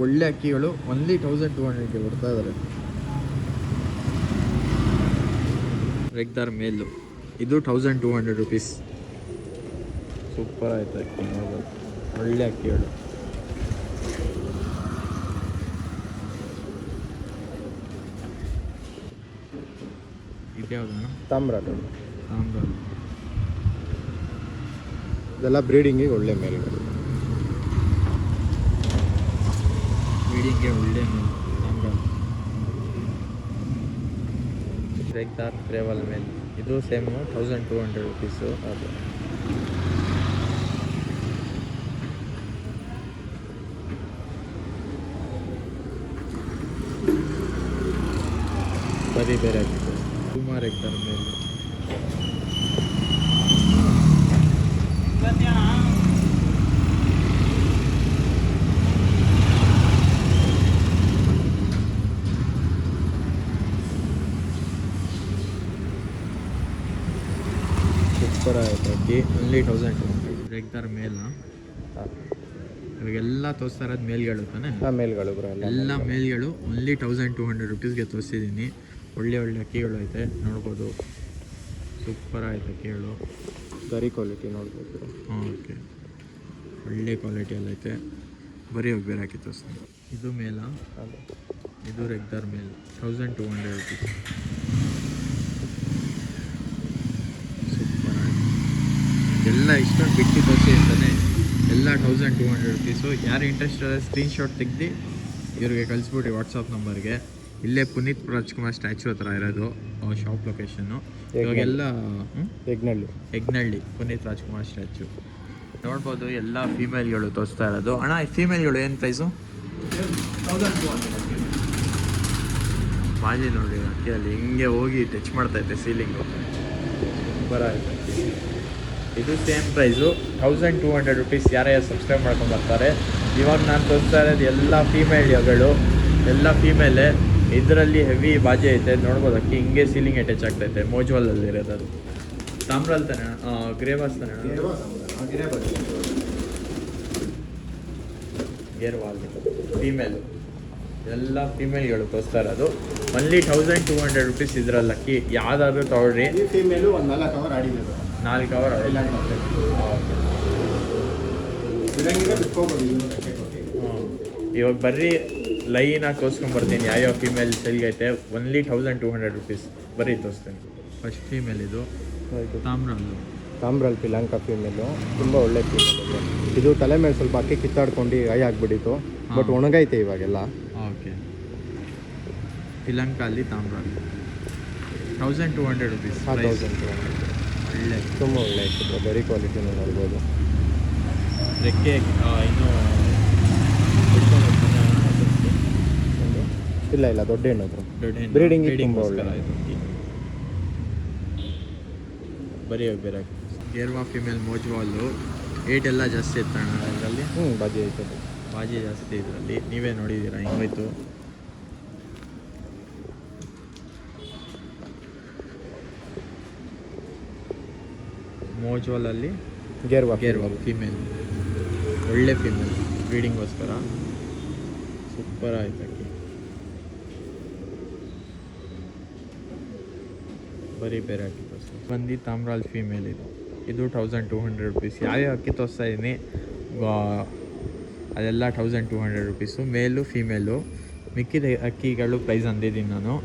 ಒಳ್ಳೆ ಅಕ್ಕಿಗಳು ಓನ್ಲಿ 1200ಗೆ ಬರ್ತಾ ಇದ್ದಾರೆ. ರೆಗ್ದಾರ್ ಮೇಲು ಇದು 1200 ರುಪೀಸ್. ಸೂಪರ್ ಆಯ್ತು ಅಕ್ಕಿ ನೋಡ್ಬೋದು, ಒಳ್ಳೆ ಅಕ್ಕಿಗಳು. ಇದ್ಯಾವುದಣ್ಣ? ತಾಮ್ರಾಲು. ಇದೆಲ್ಲ ಬ್ರೀಡಿಂಗಿಗೆ ಒಳ್ಳೆ ಮೇಲ್ಗಳು. ಬ್ರೀಡಿಂಗ್ಗೆ ಒಳ್ಳೆ ಮೇಲು ತಾಮ್ರಾಲು. ರೆಗ್ದಾರ್ ಟ್ರೇವಲ್ ಮೇಲ್ ಇದು ಸೇಮು 1200 ರುಪೀಸು. ಅದು ಬರೀ ಬೇರೆ ಆಗಿದೆ. ಸುಮಾರು ರೆಗ್ದಾರ್ ಮೇಲೆ ಸೂಪರ್ ಆಯಿತು ಅಕ್ಕಿ. ಓನ್ಲಿ 1200. ರೆಗ್ದಾರ್ ಮೇಲ ಇವಾಗೆಲ್ಲ ತೋರಿಸ್ತಾ ಇರೋದು ಮೇಲ್ಗಳು ತಾನೆ? ಮೇಲ್ಗಳು ಎಲ್ಲ ಮೇಲ್ಗಳು ಓನ್ಲಿ 1200 ರುಪೀಸ್ಗೆ ತೋರಿಸಿದ್ದೀನಿ. ಒಳ್ಳೆ ಅಕ್ಕಿಗಳು ಐತೆ ನೋಡ್ಬೋದು, ಸೂಪರ್ ಆಯ್ತು ಅಕ್ಕಿಗಳು. ಗರಿ ಕ್ವಾಲಿಟಿ ನೋಡ್ಬೋದು. ಓಕೆ, ಒಳ್ಳೆ ಕ್ವಾಲಿಟಿ ಎಲ್ಲ ಐತೆ. ಬರೀ ಹೋಗಿ ಬೇರೆ ಹಾಕಿ ತೋರಿಸ್ತೀನಿ. ಇದು ಮೇಲ, ಇದು ರೆಗ್ದಾರ್ ಮೇಲ್ 1200 ರುಪೀಸ್. ಸೂಪರ್ ಆಯಿತು. ಎಲ್ಲ ಇಷ್ಟೊಂದು ಬಿಟ್ಟು ತೋರಿಸಿ ಅಂತಾನೆ ಎಲ್ಲ 1200 ರುಪೀಸು. ಯಾರು ಇಂಟ್ರೆಸ್ಟ್ ಇದೆ ಸ್ಕ್ರೀನ್ಶಾಟ್ ತೆಗ್ದು ಇವ್ರಿಗೆ ಕಳಿಸ್ಬಿಟ್ಟು ವಾಟ್ಸಪ್ ನಂಬರ್ಗೆ. ಇಲ್ಲೇ ಪುನೀತ್ ರಾಜ್ಕುಮಾರ್ ಸ್ಟ್ಯಾಚು ಹತ್ರ ಇರೋದು ಶಾಪ್ ಲೊಕೇಶನ್ನು. ಇವಾಗೆಲ್ಲ ಎಗ್ನಳ್ಳಿ ಪುನೀತ್ ರಾಜ್ಕುಮಾರ್ ಸ್ಟ್ಯಾಚು ನೋಡ್ಬೋದು. ಎಲ್ಲ ಫೀಮೇಲ್ಗಳು ತೋರಿಸ್ತಾ ಇರೋದು. ಅಣ್ಣ, ಈ ಫೀಮೇಲ್ಗಳು ಏನು ಪ್ರೈಸು? 1200. ಬಾಜಿ ನೋಡಿ ಅಕ್ಕಿಯಲ್ಲಿ ಹಿಂಗೆ ಹೋಗಿ ಟಚ್ ಮಾಡ್ತೈತೆ ಸೀಲಿಂಗು. ಬರಾಯ್ತು. ಇದು ಸೇಮ್ ಪ್ರೈಸು 1200 ರುಪೀಸ್. ಯಾರ್ಯಾರು ಸಬ್ಸ್ಕ್ರೈಬ್ ಮಾಡ್ಕೊಂಡು ಬರ್ತಾರೆ. ಇವಾಗ ನಾನು ತೋರಿಸ್ತಾ ಇರೋದು ಎಲ್ಲ ಫೀಮೇಲ್ಗಳು, ಎಲ್ಲ ಫೀಮೇಲೆ. ಇದರಲ್ಲಿ ಹೆವಿ ಬಾಜಿ ಐತೆ ನೋಡ್ಬೋದು. ಅಕ್ಕಿ ಹಿಂಗೆ ಸೀಲಿಂಗ್ ಅಟ್ಯಾಚ್ ಆಗ್ತೈತೆ. ಮೋಜ್ವಾಲಲ್ಲಿ ಇರೋದು ಅದು ತಾಮ್ರಲ್ಲಿ ತಾನೆ? ಗ್ರೇವಾಸ್ ತಾನೆ? ಗೇರ್ವಾಲ್ ಫೀಮೇಲು. ಎಲ್ಲ ಫೀಮೇಲ್ಗಳು ತೋರಿಸ್ತಾ ಇರೋದು. ಓನ್ಲಿ 1200 ರುಪೀಸ್ ಇದರಲ್ಲಿ ಅಕ್ಕಿ. ಯಾವುದಾದ್ರೂ ತೊಗೊಳ್ರಿ. ಫೀಮೇಲು ಒಂದು 4 ಅವರ್ ಆಡಿದೆ. 4 ಅವರ್ ಇವಾಗ ಬರ್ರಿ ಲೈನಾಗಿ ತೋರಿಸ್ಕೊಂಬರ್ತೀನಿ ಯಾವ್ಯಾವ ಫೀಮೇಲ್ ಸೆಲ್ಗೈತೆ. Only 1200 rupees. ಬರೀ ತೋರಿಸ್ತೀನಿ. ಫಸ್ಟ್ ಫೀಮೇಲ್ ಇದು ತಾಮ್ರಲ್ಲು ತಾಮ್ರಲ್ಲಿ ಪಿಲಾಂಕ ಫೀಮೇಲು ತುಂಬ ಒಳ್ಳೆ ಫೀಮೇಲ್ ಇದೆ. ಇದು ತಲೆ ಮೇಲೆ ಸ್ವಲ್ಪ ಅಕ್ಕಿ ಕಿತ್ತಾಡ್ಕೊಂಡು ಕೈ ಆಗಿಬಿಟ್ಟಿತ್ತು, ಬಟ್ ಒಣಗೈತೆ ಇವಾಗೆಲ್ಲ. ಓಕೆ, ಪಿಲಂಕಾಲಿ ತಾಮ್ರ 1200 ರುಪೀಸ್. 1200 ಒಳ್ಳೆ, ತುಂಬ ಒಳ್ಳೆ ಇತ್ತು, ವೆರಿ ಕ್ವಾಲಿಟಿನೂ ನೋಡ್ಬೋದು. ರೆಕ್ಕೆ ಇನ್ನೂ ಬಿಟ್ಕೊಂಡು ಇಲ್ಲ ದೊಡ್ಡ ಹೆಣ್ಣು ದೊಡ್ಡ ಬ್ರೀಡಿಂಗ್ ತುಂಬ ಒಳ್ಳೆ. ಬರೀ ಬೇರೆ ಗೇರ್ವಾ ಫಿಮೇಲ್ ಮೋಜ್ವಾಲು ಏಟ್ ಎಲ್ಲ ಜಾಸ್ತಿ ಇತ್ತಣ್ಣ ಇದರಲ್ಲಿ. ಬಾಜಿ ಐತೆ, ಬಾಜಿ ಜಾಸ್ತಿ ಇದರಲ್ಲಿ. ನೀವೇ ನೋಡಿದ್ದೀರಾ ಹಿಂಗೋಯ್ತು. ಮೋಜ್ವಾಲಲ್ಲಿ ಗೇರ್ವಾ ಫಿಮೇಲ್, ಒಳ್ಳೆ ಫಿಮೇಲ್, ಬ್ರೀಡಿಂಗೋಸ್ಕರ ಸೂಪರ್ ಆಯ್ತು ಅಕ್ಕಿ. ಬರೀ ಬೇರೆ ಅಕ್ಕಿ ತೋರಿಸ್ತೀನಿ. ಬಂದು ತಾಮ್ರಾಲ್ ಫೀಮೇಲ್ ಇದು 1200 ರುಪೀಸ್. ಯಾವ್ಯಾವ ಅಕ್ಕಿ ತೋರಿಸ್ತಾ ಇದ್ದೀನಿ ಅದೆಲ್ಲ 1200 ರುಪೀಸು, ಮೇಲು ಫೀಮೇಲು. ಮಿಕ್ಕಿದ ಅಕ್ಕಿಗಳು ಪ್ರೈಸ್ ಅಂದಿದ್ದೀನಿ ನಾನು.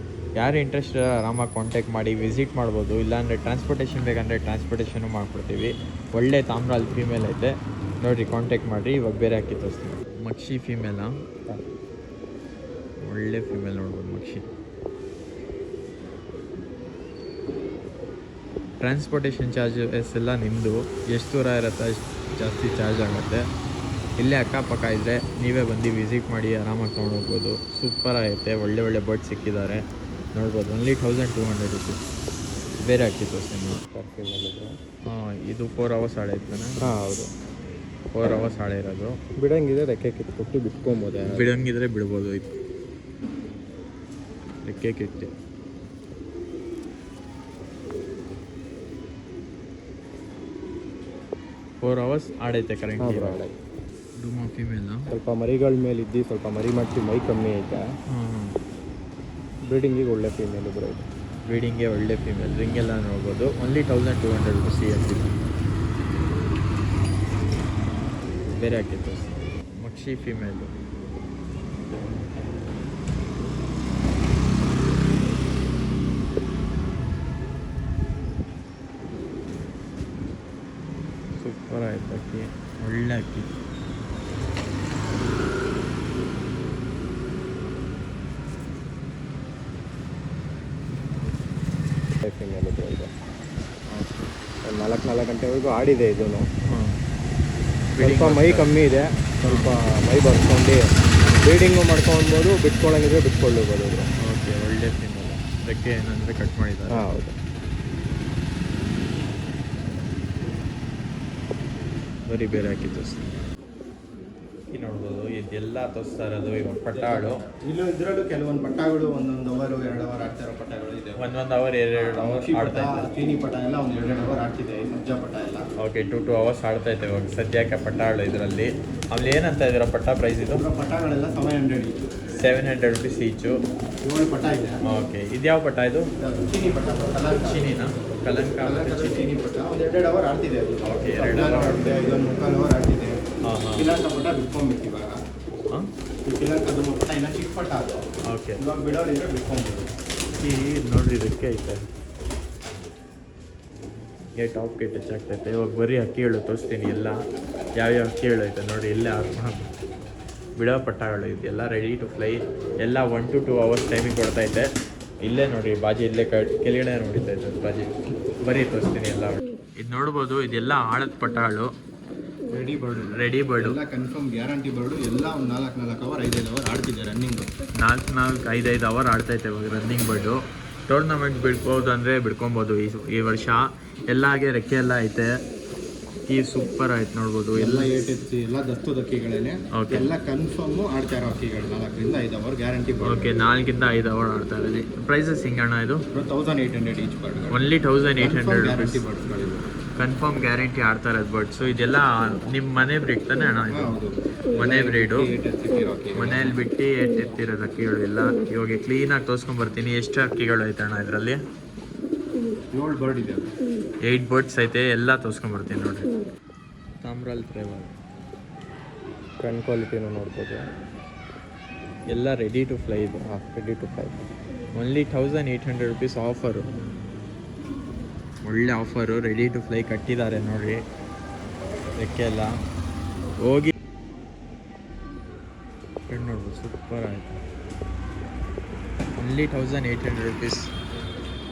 ಯಾರು ಇಂಟ್ರೆಸ್ಟ್ ಆರಾಮಾಗಿ ಕಾಂಟ್ಯಾಕ್ಟ್ ಮಾಡಿ ವಿಸಿಟ್ ಮಾಡ್ಬೋದು. ಇಲ್ಲಾಂದರೆ ಟ್ರಾನ್ಸ್ಪೋರ್ಟೇಷನ್ ಬೇಕಂದರೆ ಟ್ರಾನ್ಸ್ಪೋರ್ಟೇಷನು ಮಾಡ್ಕೊಡ್ತೀವಿ. ಒಳ್ಳೆ ತಾಮ್ರಾಲ್ ಫೀಮೇಲ್ ಐತೆ, ನೋಡಿರಿ ಕಾಂಟ್ಯಾಕ್ಟ್ ಮಾಡಿರಿ. ಇವಾಗ ಬೇರೆ ಅಕ್ಕಿ ತೋರಿಸ್ತೀನಿ. ಮಕ್ಷಿ ಫೀಮೇಲಾ, ಒಳ್ಳೆ ಫೀಮೇಲ್ ನೋಡ್ಬೋದು ಮಕ್ಷಿ. ಟ್ರಾನ್ಸ್ಪೋರ್ಟೇಷನ್ ಚಾರ್ಜಸ್ ಎಲ್ಲ ನಿಮ್ಮದು, ಎಷ್ಟು ದೂರ ಇರುತ್ತೆ ಅಷ್ಟು ಜಾಸ್ತಿ ಚಾರ್ಜ್ ಆಗುತ್ತೆ. ಇಲ್ಲೇ ಅಕ್ಕಪಕ್ಕ ಇದ್ದರೆ ನೀವೇ ಬಂದು ವಿಸಿಟ್ ಮಾಡಿ ಆರಾಮಾಗಿ ತೊಗೊಂಡೋಗ್ಬೋದು. ಸೂಪರ್ ಆಗುತ್ತೆ, ಒಳ್ಳೆ ಬರ್ಡ್ ಸಿಕ್ಕಿದ್ದಾರೆ ನೋಡ್ಬೋದು. Only 1200 rupees. ಬೇರೆ ಅಕ್ಕಿ ತೋರಿಸ್ತೀನಿ. ಇದು 4 ಅವರ್ಸ್ ಹಾಳೆ ಇರ್ತಾನೆ. ಹೌದು, 4 ಅವರ್ಸ್ ಹಾಳೆ ಇರೋದು. ಬಿಡಂಗಿದ್ರೆ ರೆಕ್ಕೆ ಕಿತ್ಕೊಟ್ಟು ಬಿಟ್ಕೊಬೋದು. ಬಿಡಂಗಿದ್ರೆ ಬಿಡ್ಬೋದು. ಇದು ರೆಕ್ಕೆ ಕಿತ್ತು 4 ಅವರ್ಸ್ ಆಡೈತೆ ಕರೆಂಟ್. ಡೂಮಾ ಫಿಮೇಲ್ ಸ್ವಲ್ಪ ಮರಿಗಳ ಮೇಲೆ ಇದ್ದು ಸ್ವಲ್ಪ ಮರಿ ಮಾಡ್ತಿ ಮೈ ಕಮ್ಮಿ ಐತೆ. ಬ್ರೀಡಿಂಗಿಗೆ ಒಳ್ಳೆ ಫೀಮೇಲ್ ಇಬ್ಬರು ಐತೆ. ಬ್ರೀಡಿಂಗ್ಗೆ ಒಳ್ಳೆ ಫೀಮೇಲ್, ರಿಂಗೆಲ್ಲ ನೋಡ್ಬೋದು. ಓನ್ಲಿ 1200 ರುಪೀಸ್ ಆಗ್ತಿದೆ. ಬೇರೆ ಹಾಕಿತ್ತು ಮಕ್ಷಿ ಫಿಮೇಲು. ಸೂಪರ್ ಆಯ್ತು ಅಕ್ಕಿ, ಒಳ್ಳೆ ಅಕ್ಕಿ. ಫೀಮೇಲ್ ಇದೆ. ಒಂದು 4 ಗಂಟೆವರೆಗೂ ಆಡಿದೆ ಇದೂ. ಸ್ವಲ್ಪ ಮೈ ಕಮ್ಮಿ ಇದೆ, ಸ್ವಲ್ಪ ಮೈ ಬರ್ಕೊಂಡು ಬ್ರೀಡಿಂಗು ಮಾಡ್ಕೊಳ್ಬೋದು, ಬಿಟ್ಕೊಳ್ಳಂಗಿದ್ರೆ ಬಿಟ್ಕೊಳ್ಳಬಹುದು. ಓಕೆ, ಒಳ್ಳೆ ಫೀಮೇಲ್. ರೆಕ್ಕೆ ಏನಂದರೆ ಕಟ್ ಮಾಡಿದ್ದಾರೆ. ಹೌದು, ಬರೀ ಬೇರೆ ಹಾಕಿ ತೋರಿಸ್ತೀನಿ. ನೋಡ್ಬೋದು ಇದೆಲ್ಲ ತೋರಿಸ್ತಾ ಇರೋದು ಇವಾಗ ಪಟ್ಟಾಳು. ಇದರಲ್ಲೂ ಕೆಲವೊಂದು ಪಟ್ಟಾಗಳು 1 ಅವರ್ 2 ಅವರ್ ಆಡ್ತಾ ಇರೋ ಪಟ್ಟಾಗಳು ಇದೆ. 1 ಅವರ್ 2 ಅವರ್ ಆಡ್ತಾ ಇದ್ದಾರೆ. ಚೀನಿ ಪಟ್ಟ ಎಲ್ಲ 1-2 ಅವರ್ ಆಡ್ತಿದೆ. ಸಜ್ಜಾ ಪಟ್ಟ ಎಲ್ಲ ಓಕೆ, 2 ಅವರ್ಸ್ ಆಡ್ತಾ ಇತ್ತು ಇವಾಗ ಸದ್ಯಕ್ಕೆ ಪಟ್ಟಾಳು ಇದರಲ್ಲಿ. ಆಮೇಲೆ ಏನಂತ ಇದ್ದೀರಾ ಪಟ್ಟ ಪ್ರೈಸ್? ಇದು ಪಟ್ಟಗಳೆಲ್ಲ 700 ರುಪೀಸ್ ಈಚು. 7 ಪಟ್ಟ ಇದೆ. ಓಕೆ, ಇದು ಯಾವ ಪಟ್ಟ? ಇದು ಚೀನಿ ಪಟ್ಟ, ಚೀನಿನಾ? ಕಲಂಕ ಚೀನಿ ಪಟ್ಟ 1-2 ಅವರ್ ಆಡ್ತಿದೆ ಅದು. ಓಕೆ, 2 ಅವರ್ ಆಡ್ತಿದೆ, ಇದೊಂದು 3/4 ಅವರ್ ಆಡ್ತಿದೆ. ಹಾಂ ಪಿಲಾಂಕ ಪಟ್ಟ ಬಿಟ್ಕೊಂಡ್ಬಿಟ್ಟು ಇವಾಗ. ಹಾಂ, ಈ ಪಿಲಾಂಕದ ಪಟ್ಟ ಇನ್ನೂ ಚಿಕ್ಕ ಪಟ್ಟ ಅದು. ಓಕೆ, ಇವಾಗ ಬಿಡೋರಿದ್ರೆ ಬಿಟ್ಕೊಂಡ್ಬಿಟ್ಟು. ಈ ನೋಡ್ರಿ ಇದಕ್ಕೆ ಐತೆ ಟಾಪ್ ಗೆ ಟಚ್ ಆಗ್ತೈತೆ. ಇವಾಗ ಬರೀ ಅಕ್ಕಿಗಳು ತೋರಿಸ್ತೀನಿ ಎಲ್ಲ ಯಾವ್ಯಾವ ಅಕ್ಕಿಗಳು ಐತೆ ನೋಡಿ. ಇಲ್ಲೇ ಬಿಡೋ ಪಟ್ಟಗಳು ಇದೆಲ್ಲ ರೆಡಿ ಟು ಫ್ಲೈ. ಎಲ್ಲ 1 to 2 ಅವರ್ಸ್ ಟೈಮಿಂಗ್ ಕೊಡ್ತೈತೆ. ಇಲ್ಲೇ ನೋಡಿ ಬಾಜಿ, ಇಲ್ಲೇ ಕೆಳಗಡೆ ನೋಡಿತಾ ಇದ್ದಾರೆ ಬಾಜಿ. ಬರೀ ತೋರಿಸ್ತೀನಿ ಎಲ್ಲ. ಇದು ನೋಡ್ಬೋದು, ಇದೆಲ್ಲ ಆಳದ ಪಟ್ಟಗಳು. ರೆಡಿ ಬರ್ಡು ಎಲ್ಲ ಕನ್ಫರ್ಮ್ ಗ್ಯಾರಂಟಿ ಬರ್ಡು. ಎಲ್ಲ ಒಂದು 4 ಅವರ್ 5 ಅವರ್ ಆಡ್ತಿದೆ ರನ್ನಿಂಗು. 4-5 ಅವರ್ ಆಡ್ತೈತೆ ಇವಾಗ ರನ್ನಿಂಗ್ ಬರ್ಡು. ಟೂರ್ನಮೆಂಟ್ ಬಿಡ್ಬೋದು ಅಂದರೆ ಬಿಡ್ಕೊಬೋದು ಈ ವರ್ಷ. ಎಲ್ಲಾಗೆ ರೆಕ್ಕೆ ಎಲ್ಲ ಐತೆ. ಈ ಸೂಪರ್ ಆಯ್ತು ನೋಡ್ಬೋದು. ಎಲ್ಲ ಏಟೆತ್ತಿ ಎಲ್ಲ ದತ್ತದ ಅಕ್ಕಿಗಳೇನೆ. ಓಕೆ, ಎಲ್ಲ ಕನ್ಫರ್ಮು ಆಡ್ತಾ ಇರೋ ಅಕ್ಕಿಗಳು. 4-5 hour guarantee bird. Okay, 4-5 hour ಆಡ್ತಾ ಇರೋದು. ಪ್ರೈಸಸ್ ಹಿಂಗಣ್ಣ ಇದು? 1800 each bird. Only 1800 guarantee rupees. ಬರ್ಡ್ಗಳಿವೆ. ಕನ್ಫರ್ಮ್ ಗ್ಯಾರಂಟಿ ಆಡ್ತಾ ಇರೋದು ಬರ್ಡ್ಸು. ಇದೆಲ್ಲ ನಿಮ್ಮ ಮನೆ ಬ್ರೀಡ್ ತಾನೆ ಅಣ್ಣ? ಇದು ಹೌದು, ಮನೆ ಬ್ರೀಡು. ಅಕ್ಕಿ ಮನೇಲಿ ಬಿಟ್ಟು ಎತ್ತಿರೋದು ಅಕ್ಕಿಗಳು ಎಲ್ಲ. ಇವಾಗ ಕ್ಲೀನಾಗಿ ತೋರಿಸ್ಕೊಂಬರ್ತೀನಿ. ಎಷ್ಟು ಅಕ್ಕಿಗಳು ಐತೆ ಅಣ್ಣ ಇದರಲ್ಲಿ? 7 ಬರ್ಡ್ ಇದೆ. 8 ಬರ್ಡ್ಸ್ ಐತೆ. ಎಲ್ಲ ತೋರಿಸ್ಕೊಂಬರ್ತೀನಿ ನೋಡಿರಿ. ತಾಮ್ರಾಲ್ ಫ್ಲೇವರ್ ಕಣ್ ಕ್ವಾಲಿಟಿನೂ ನೋಡ್ಬೋದು. ಎಲ್ಲ ರೆಡಿ ಟು ಫ್ಲೈ ಇದೆ. Ready to fly. Only 1800 rupees offer. ಒಳ್ಳೆ ಆಫರು, ರೆಡಿ ಟು ಫ್ಲೈ ಕಟ್ಟಿದ್ದಾರೆ ನೋಡ್ರಿ ರೆಕ್ಕೆ ಎಲ್ಲ. ಹೋಗಿ ನೋಡ್ಬೋದು, ಸೂಪರ್ ಆಯಿತು. Only 1800 rupees.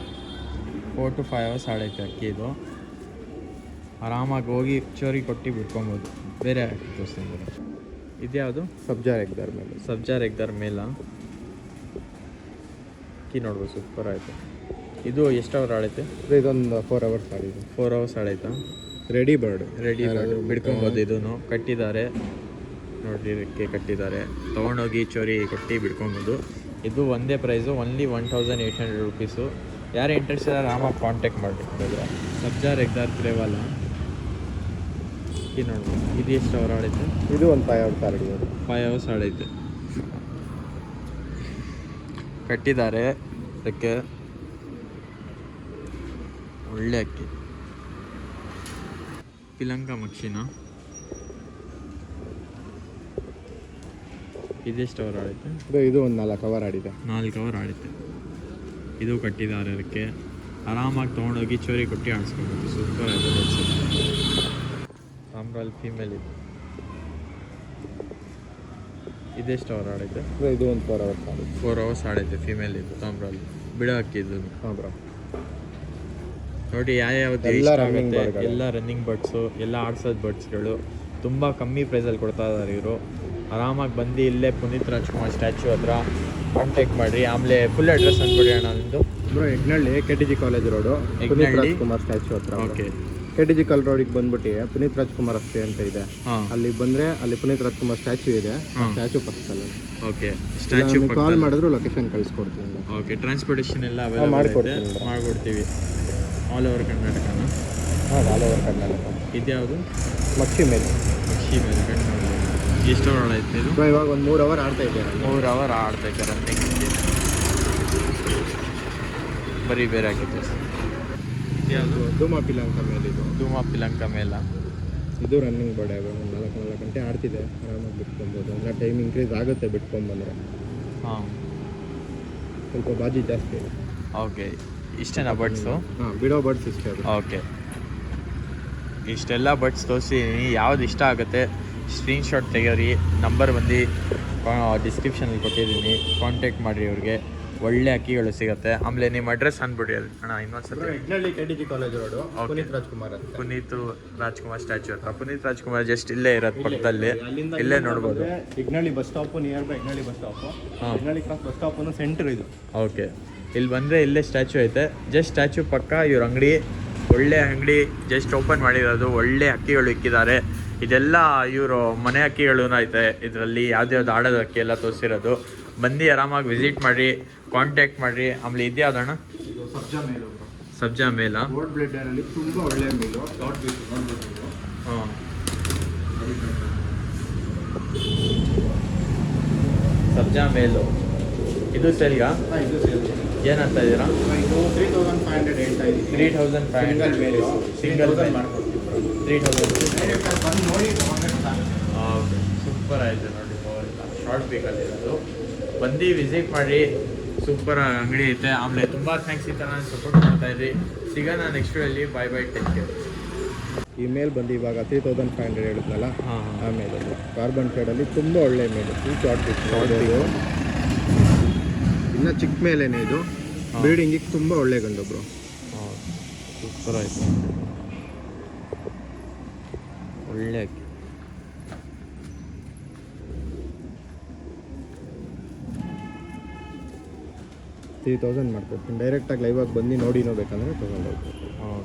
4 to 5 hours ಆಡೈತೆ ಅಕ್ಕಿ ಇದು. ಆರಾಮಾಗಿ ಹೋಗಿ ಚೋರಿ ಕೊಟ್ಟು ಬಿಟ್ಕೊಬೋದು. ಬೇರೆ ತೋರಿಸ್ತೀನಿ. ಇದ್ಯಾವುದು? ಸಬ್ಜಾ ಎಗ್ದಾರ್ ಮೇಲೆ. ಸಬ್ಜಾ ಎಗ್ದಾರ್ ಮೇಲ ಅಕ್ಕಿ ನೋಡ್ಬೋದು, ಸೂಪರ್ ಆಯಿತು. ಇದು ಎಷ್ಟು ಅವರ್ ಆಡೈತೆ? ಇದೊಂದು 4 hours ಆಡಿದೆ. 4 hours ಆಡೈತಾ? ರೆಡಿ ಬರ್ಡ್ ಬಿಡ್ಕೊಬೋದು. ಇದನ್ನು ಕಟ್ಟಿದ್ದಾರೆ ನೋಡ್ರಿ, ರೆಕ್ಕೆ ಕಟ್ಟಿದ್ದಾರೆ. ತೊಗೊಂಡೋಗಿ ಚೋರಿ ಕೊಟ್ಟು ಬಿಡ್ಕೊಬೋದು. ಇದು ಒಂದೇ ಪ್ರೈಸು, ಓನ್ಲಿ 1800 rupees. ಯಾರು ಇಂಟ್ರೆಸ್ಟ್ ಇದ್ದಾರೆ ಆರಾಮಾಗಿ ಕಾಂಟ್ಯಾಕ್ಟ್ ಮಾಡಿಬಿಟ್ಟಿದ್ರೆ. ಸಬ್ಜಾ ಎಗ್ದಾರ್ ಗ್ರೇವಲ್ಲ ಅಕ್ಕಿ ನೋಡ್ಬೋದು. ಇದು ಎಷ್ಟು ಅವರ್ ಆಡೈತೆ? ಇದು ಒಂದು 5 hours ಆಡಿದೆ. 5 hours ಆಡೈತೆ. ಕಟ್ಟಿದ್ದಾರೆ ರೆಕ್ಕೆ, ಒಳ್ಳೆ ಅಕ್ಕಿ. ಪಿಲಂಕ ಮಕ್ಷಿನ ಇದೆಷ್ಟು ಅವರ್ ಆಡೈತೆ? ಇದು ಒಂದು 4 hours ಆಡಿದೆ. 4 hours ಆಡೈತೆ. ಇದು ಕಟ್ಟಿದ್ದಾರೆ ಅದಕ್ಕೆ. ಆರಾಮಾಗಿ ತೊಗೊಂಡೋಗಿ ಚೋರಿ ಕೊಟ್ಟು ಆಡಿಸ್ಕೊಬೋದು. ಸೂಪರ್ ಆಗಿದೆ. ಸಾಂಬ್ರಾಲ್ ಫೀಮೇಲ್ ಇದು. ಇದೆಷ್ಟು ಅವರ್ ಆಡೈತೆ? ಇದು ಒಂದು 4 hours ಆಡಿದೆ. 4 hours ಆಡೈತೆ ಫೀಮೇಲ್ ಇದು. ಸಾಂಬ್ರಾಲ್ ಬಿಡೋ ಅಕ್ಕಿ ಇದು. ಹಾಂ ಬ್ರೋ, ನೋಡಿ ಯಾವ್ಯಾವ್ದು ಎಲ್ಲ ಇಷ್ಟ running ಆಗುತ್ತೆ. bird ಗಳು. ಎಲ್ಲ ರನ್ನಿಂಗ್ ಬರ್ಡ್ಸು, ಎಲ್ಲ ಆಡ್ಸೋದು ಬರ್ಡ್ಸ್ಗಳು ತುಂಬ ಕಮ್ಮಿ ಪ್ರೈಸಲ್ಲಿ ಕೊಡ್ತಾ ಇದ್ದಾರೆ ಇವರು. ಆರಾಮಾಗಿ ಬಂದು ಇಲ್ಲೇ ಪುನೀತ್ ರಾಜ್ಕುಮಾರ್ ಸ್ಟ್ಯಾಚ್ಯೂ ಹತ್ರ ಕಾಂಟ್ಯಾಕ್ಟ್ ಮಾಡಿರಿ. ಆಮೇಲೆ ಫುಲ್ ಅಡ್ರೆಸ್ ಅಂದ್ಬಿಡಿ ಅಣ್ಣ ನಿಮ್ಮದು. Bro Yagnalli KTG college road, Puneeth Yagnalli Rajkumar statue ಹತ್ರ. ಓಕೆ. KTG ಕಾಲೇಜ್ ರೋಡಿಗೆ ಬಂದ್ಬಿಟ್ಟು ಪುನೀತ್ ರಾಜ್ಕುಮಾರ್ ರಸ್ತೆ ಅಂತ ಇದೆ. ಹಾಂ ಅಲ್ಲಿ ಬಂದರೆ ಅಲ್ಲಿ ಪುನೀತ್ ರಾಜ್ಕುಮಾರ್ ಸ್ಟ್ಯಾಚ್ಯೂ ಇದೆ. ಹಾಂ. ಸ್ಟ್ಯಾಚ್ಯೂ ಪಕ್ಕದಲ್ಲಿ. ಓಕೆ. ಸ್ಟ್ಯಾಚ್ಯೂ ಕಾಲ್ ಮಾಡಿದ್ರು ಲೊಕೇಶನ್ ಕಳಿಸ್ಕೊಡ್ತೀನಿ. ಓಕೆ. ಟ್ರಾನ್ಸ್ಪೋರ್ಟೇಷನ್ ಎಲ್ಲ ಅವೈಲೇಬಲ್ ಮಾಡ್ಕೊಡ್ತೀನಿ. ಮಾಡಿಕೊಡ್ತೀವಿ. ಆಲ್ ಓವರ್ ಕರ್ನಾಟಕನ. ಹಾಂ, ಆಲ್ ಓವರ್ ಕರ್ನಾಟಕ. ಇದ್ಯಾವುದು? ಮಕ್ಷಿ ಮೇಲೆ. ಮಕ್ಷಿ ಮೇಲೆ ಕಣ್ಣು ನೋಡಿ. ಎಷ್ಟು ಅವರ್ ಆಡೈತೆ ಇದು? ಬ್ರೋ ಇವಾಗ ಒಂದು 3 hours ಆಡ್ತಾ ಇದ್ದೇನೆ. 3 hours ಆಡ್ತೈತೆ ರನ್ನಿಂಗ್. ಬರೀ ಬೇರೆ ಆಗಿತ್ತು. ಇದ್ಯಾವುದು? ಧೂಮ ಪಿಲಂಕ ಮೇಲೆ ಇದು. ಧೂಮ ಪಿಲಂಕ ಮೇಲ. ಇದು ರನ್ನಿಂಗ್ ಬರ್ಡ್. ಒಂದು 4 ಗಂಟೆ ಆಡ್ತಿದೆ. ಆರಾಮಾಗಿ ಬಿಟ್ಕೊಬೋದು. ಅಂದರೆ ಟೈಮ್ ಇನ್ಕ್ರೀಸ್ ಆಗುತ್ತೆ ಬಿಟ್ಕೊಂಡ್ಬಂದರೆ. ಹಾಂ, ಸ್ವಲ್ಪ ಬಾಜಿ ಜಾಸ್ತಿ ಇದೆ. ಓಕೆ. ಇಷ್ಟೇನಾ ಬರ್ಡ್ಸು? ಹಾಂ, ಬಿಡೋ ಬರ್ಡ್ಸ್ ಇಷ್ಟೇ ಅದು. ಓಕೆ. ಇಷ್ಟೆಲ್ಲ ಬರ್ಡ್ಸ್ ತೋರಿಸಿದ್ದೀನಿ. ಯಾವ್ದು ಇಷ್ಟ ಆಗುತ್ತೆ ಸ್ಕ್ರೀನ್ಶಾಟ್ ತೆಗಿಯೋರಿ. ನಂಬರ್ ಬಂದು ಡಿಸ್ಕ್ರಿಪ್ಷನಲ್ಲಿ ಕೊಟ್ಟಿದ್ದೀನಿ. ಕಾಂಟ್ಯಾಕ್ಟ್ ಮಾಡಿರಿ ಅವ್ರಿಗೆ. ಒಳ್ಳೆ ಅಕ್ಕಿಗಳು ಸಿಗುತ್ತೆ. ಆಮೇಲೆ ನಿಮ್ಮ ಅಡ್ರೆಸ್ ಅಂದ್ಬಿಡಿ ಅದು ಅಣ್ಣ ಇನ್ನೊಂದ್ಸಲ. ಯಗ್ನಳ್ಳಿ KTG college road, Okay. Puneeth Rajkumar ಅಂತ. ಪುನೀತ್ ರಾಜ್ಕುಮಾರ್ ಸ್ಟ್ಯಾಚ್ಯೂ ಹತ್ರ. ಪುನೀತ್ ರಾಜ್ಕುಮಾರ್ ಜಸ್ಟ್ ಇಲ್ಲೇ ಇರೋದು ಪಕ್ಕದಲ್ಲಿ. ಇಲ್ಲೇ ನೋಡ್ಬೋದು. Yagnalli bus stop, near by Yagnalli bus stop. ಹಾಂ. Yagnalli cross bus stop centre ಇದು. ಓಕೆ. ಇಲ್ಲಿ ಬಂದರೆ ಇಲ್ಲೇ ಸ್ಟ್ಯಾಚ್ಯೂ ಐತೆ. ಜಸ್ಟ್ ಸ್ಟ್ಯಾಚ್ಯೂ ಪಕ್ಕ ಇವ್ರ ಅಂಗಡಿ. ಒಳ್ಳೆ ಅಂಗಡಿ, ಜಸ್ಟ್ ಓಪನ್ ಮಾಡಿರೋದು. ಒಳ್ಳೆ ಅಕ್ಕಿಗಳು ಇಕ್ಕಿದ್ದಾರೆ. ಇದೆಲ್ಲ ಇವರು ಮನೆ ಅಕ್ಕಿಗಳೂ ಐತೆ ಇದರಲ್ಲಿ. ಯಾವ್ದು ಆಡೋದು ಅಕ್ಕಿ ಎಲ್ಲ ತೋರಿಸಿರೋದು. ಬಂದು ಆರಾಮಾಗಿ ವಿಸಿಟ್ ಮಾಡಿ, ಕಾಂಟ್ಯಾಕ್ಟ್ ಮಾಡಿರಿ. ಆಮೇಲೆ ಇದ್ಯಾವ್ದಣ್ಣ? ಇದು ಸಬ್ಜಾ ಮೇಲು. ಸಬ್ಜಾ ಮೇಲ. ಗೋಲ್ಡ್ ಬ್ಲೇಡರಲ್ಲಿ ತುಂಬ ಒಳ್ಳೆ ಮೇಲು. ಡಾಟ್ ಬೇಕು ನೋಡ್ಬೋದು ನೀವು. ಹಾಂ. ಸಬ್ಜಾ ಮೇಲು. ಇದು ಸೇಲ್ಗಾ? ಹಾಂ, ಇದು ಸೇಲ್. ಏನಂತ ಇದ್ದೀರಾ? ಇದು 3500 ಹೇಳ್ತಾ ಇದ್ದೀನಿ. 3500 ಮೇಲು. ಸಿಂಗಲ್ ಮೇಲ್ ಮಾಡ್ಕೊಡ್ತೀವಿ. 3000. ಡೈರೆಕ್ಟ್ ಆಗಿ ಬಂದು ನೋಡಿ ತೊಗೊಂಡ್ರೆ ಗೊತ್ತಾಗುತ್ತೆ. ಓಕೆ. ಸೂಪರ್ ಆಯಿತು ನೋಡಿ. ಶಾರ್ಟ್ ಬೇಕಲ್ಲಿರೋದು. ಬಂದು ವಿಸಿಟ್ ಮಾಡಿ. ಸೂಪರ್ ಅಂಗಡಿ ಐತೆ. ಆಮೇಲೆ ತುಂಬ ಥ್ಯಾಂಕ್ಸ್ ಈ ಥರ ಸಪೋರ್ಟ್ ಮಾಡ್ತಾ ಇದ್ರಿ. ಸಿಗೋಣ ನೆಕ್ಸ್ಟ್ ವಿಡಿಯೋಲಿ. Bye bye, take care. ಈ ಮೇಲ್ ಬಂದು ಇವಾಗ 3500 ಹೇಳಿದ್ನಲ್ಲ, ಹಾಂ ಹಾಂ. ಆಮೇಲೆ ಕಾರ್ಬನ್ ಶೇಡಲ್ಲಿ ತುಂಬ ಒಳ್ಳೆ ಮೇಲು. ಈ ಶಾರ್ಟ್ Short ಇದು ಇನ್ನು ಚಿಕ್ಕ ಮೇಲೇನೆ ಇದು. ಹಾಂ. ಬ್ರೀಡಿಂಗಿಗೆ ತುಂಬ ಒಳ್ಳೆ ಗಂಡು ಬ್ರೋ. ಹಾಂ, ಸೂಪರ್ ಆಯಿತು. ಒಳ್ಳೆ ಅಕ್ಕಿ. 3000 ಮಾಡ್ಕೊಡ್ತೀನಿ. ಡೈರೆಕ್ಟಾಗಿ ಲೈವಾಗಿ ಬಂದು ನೋಡಿ ಬೇಕಂದರೆ ತೊಗೊಂಡು ಹೋಗ್ಬೋದು. ಹಾಂ.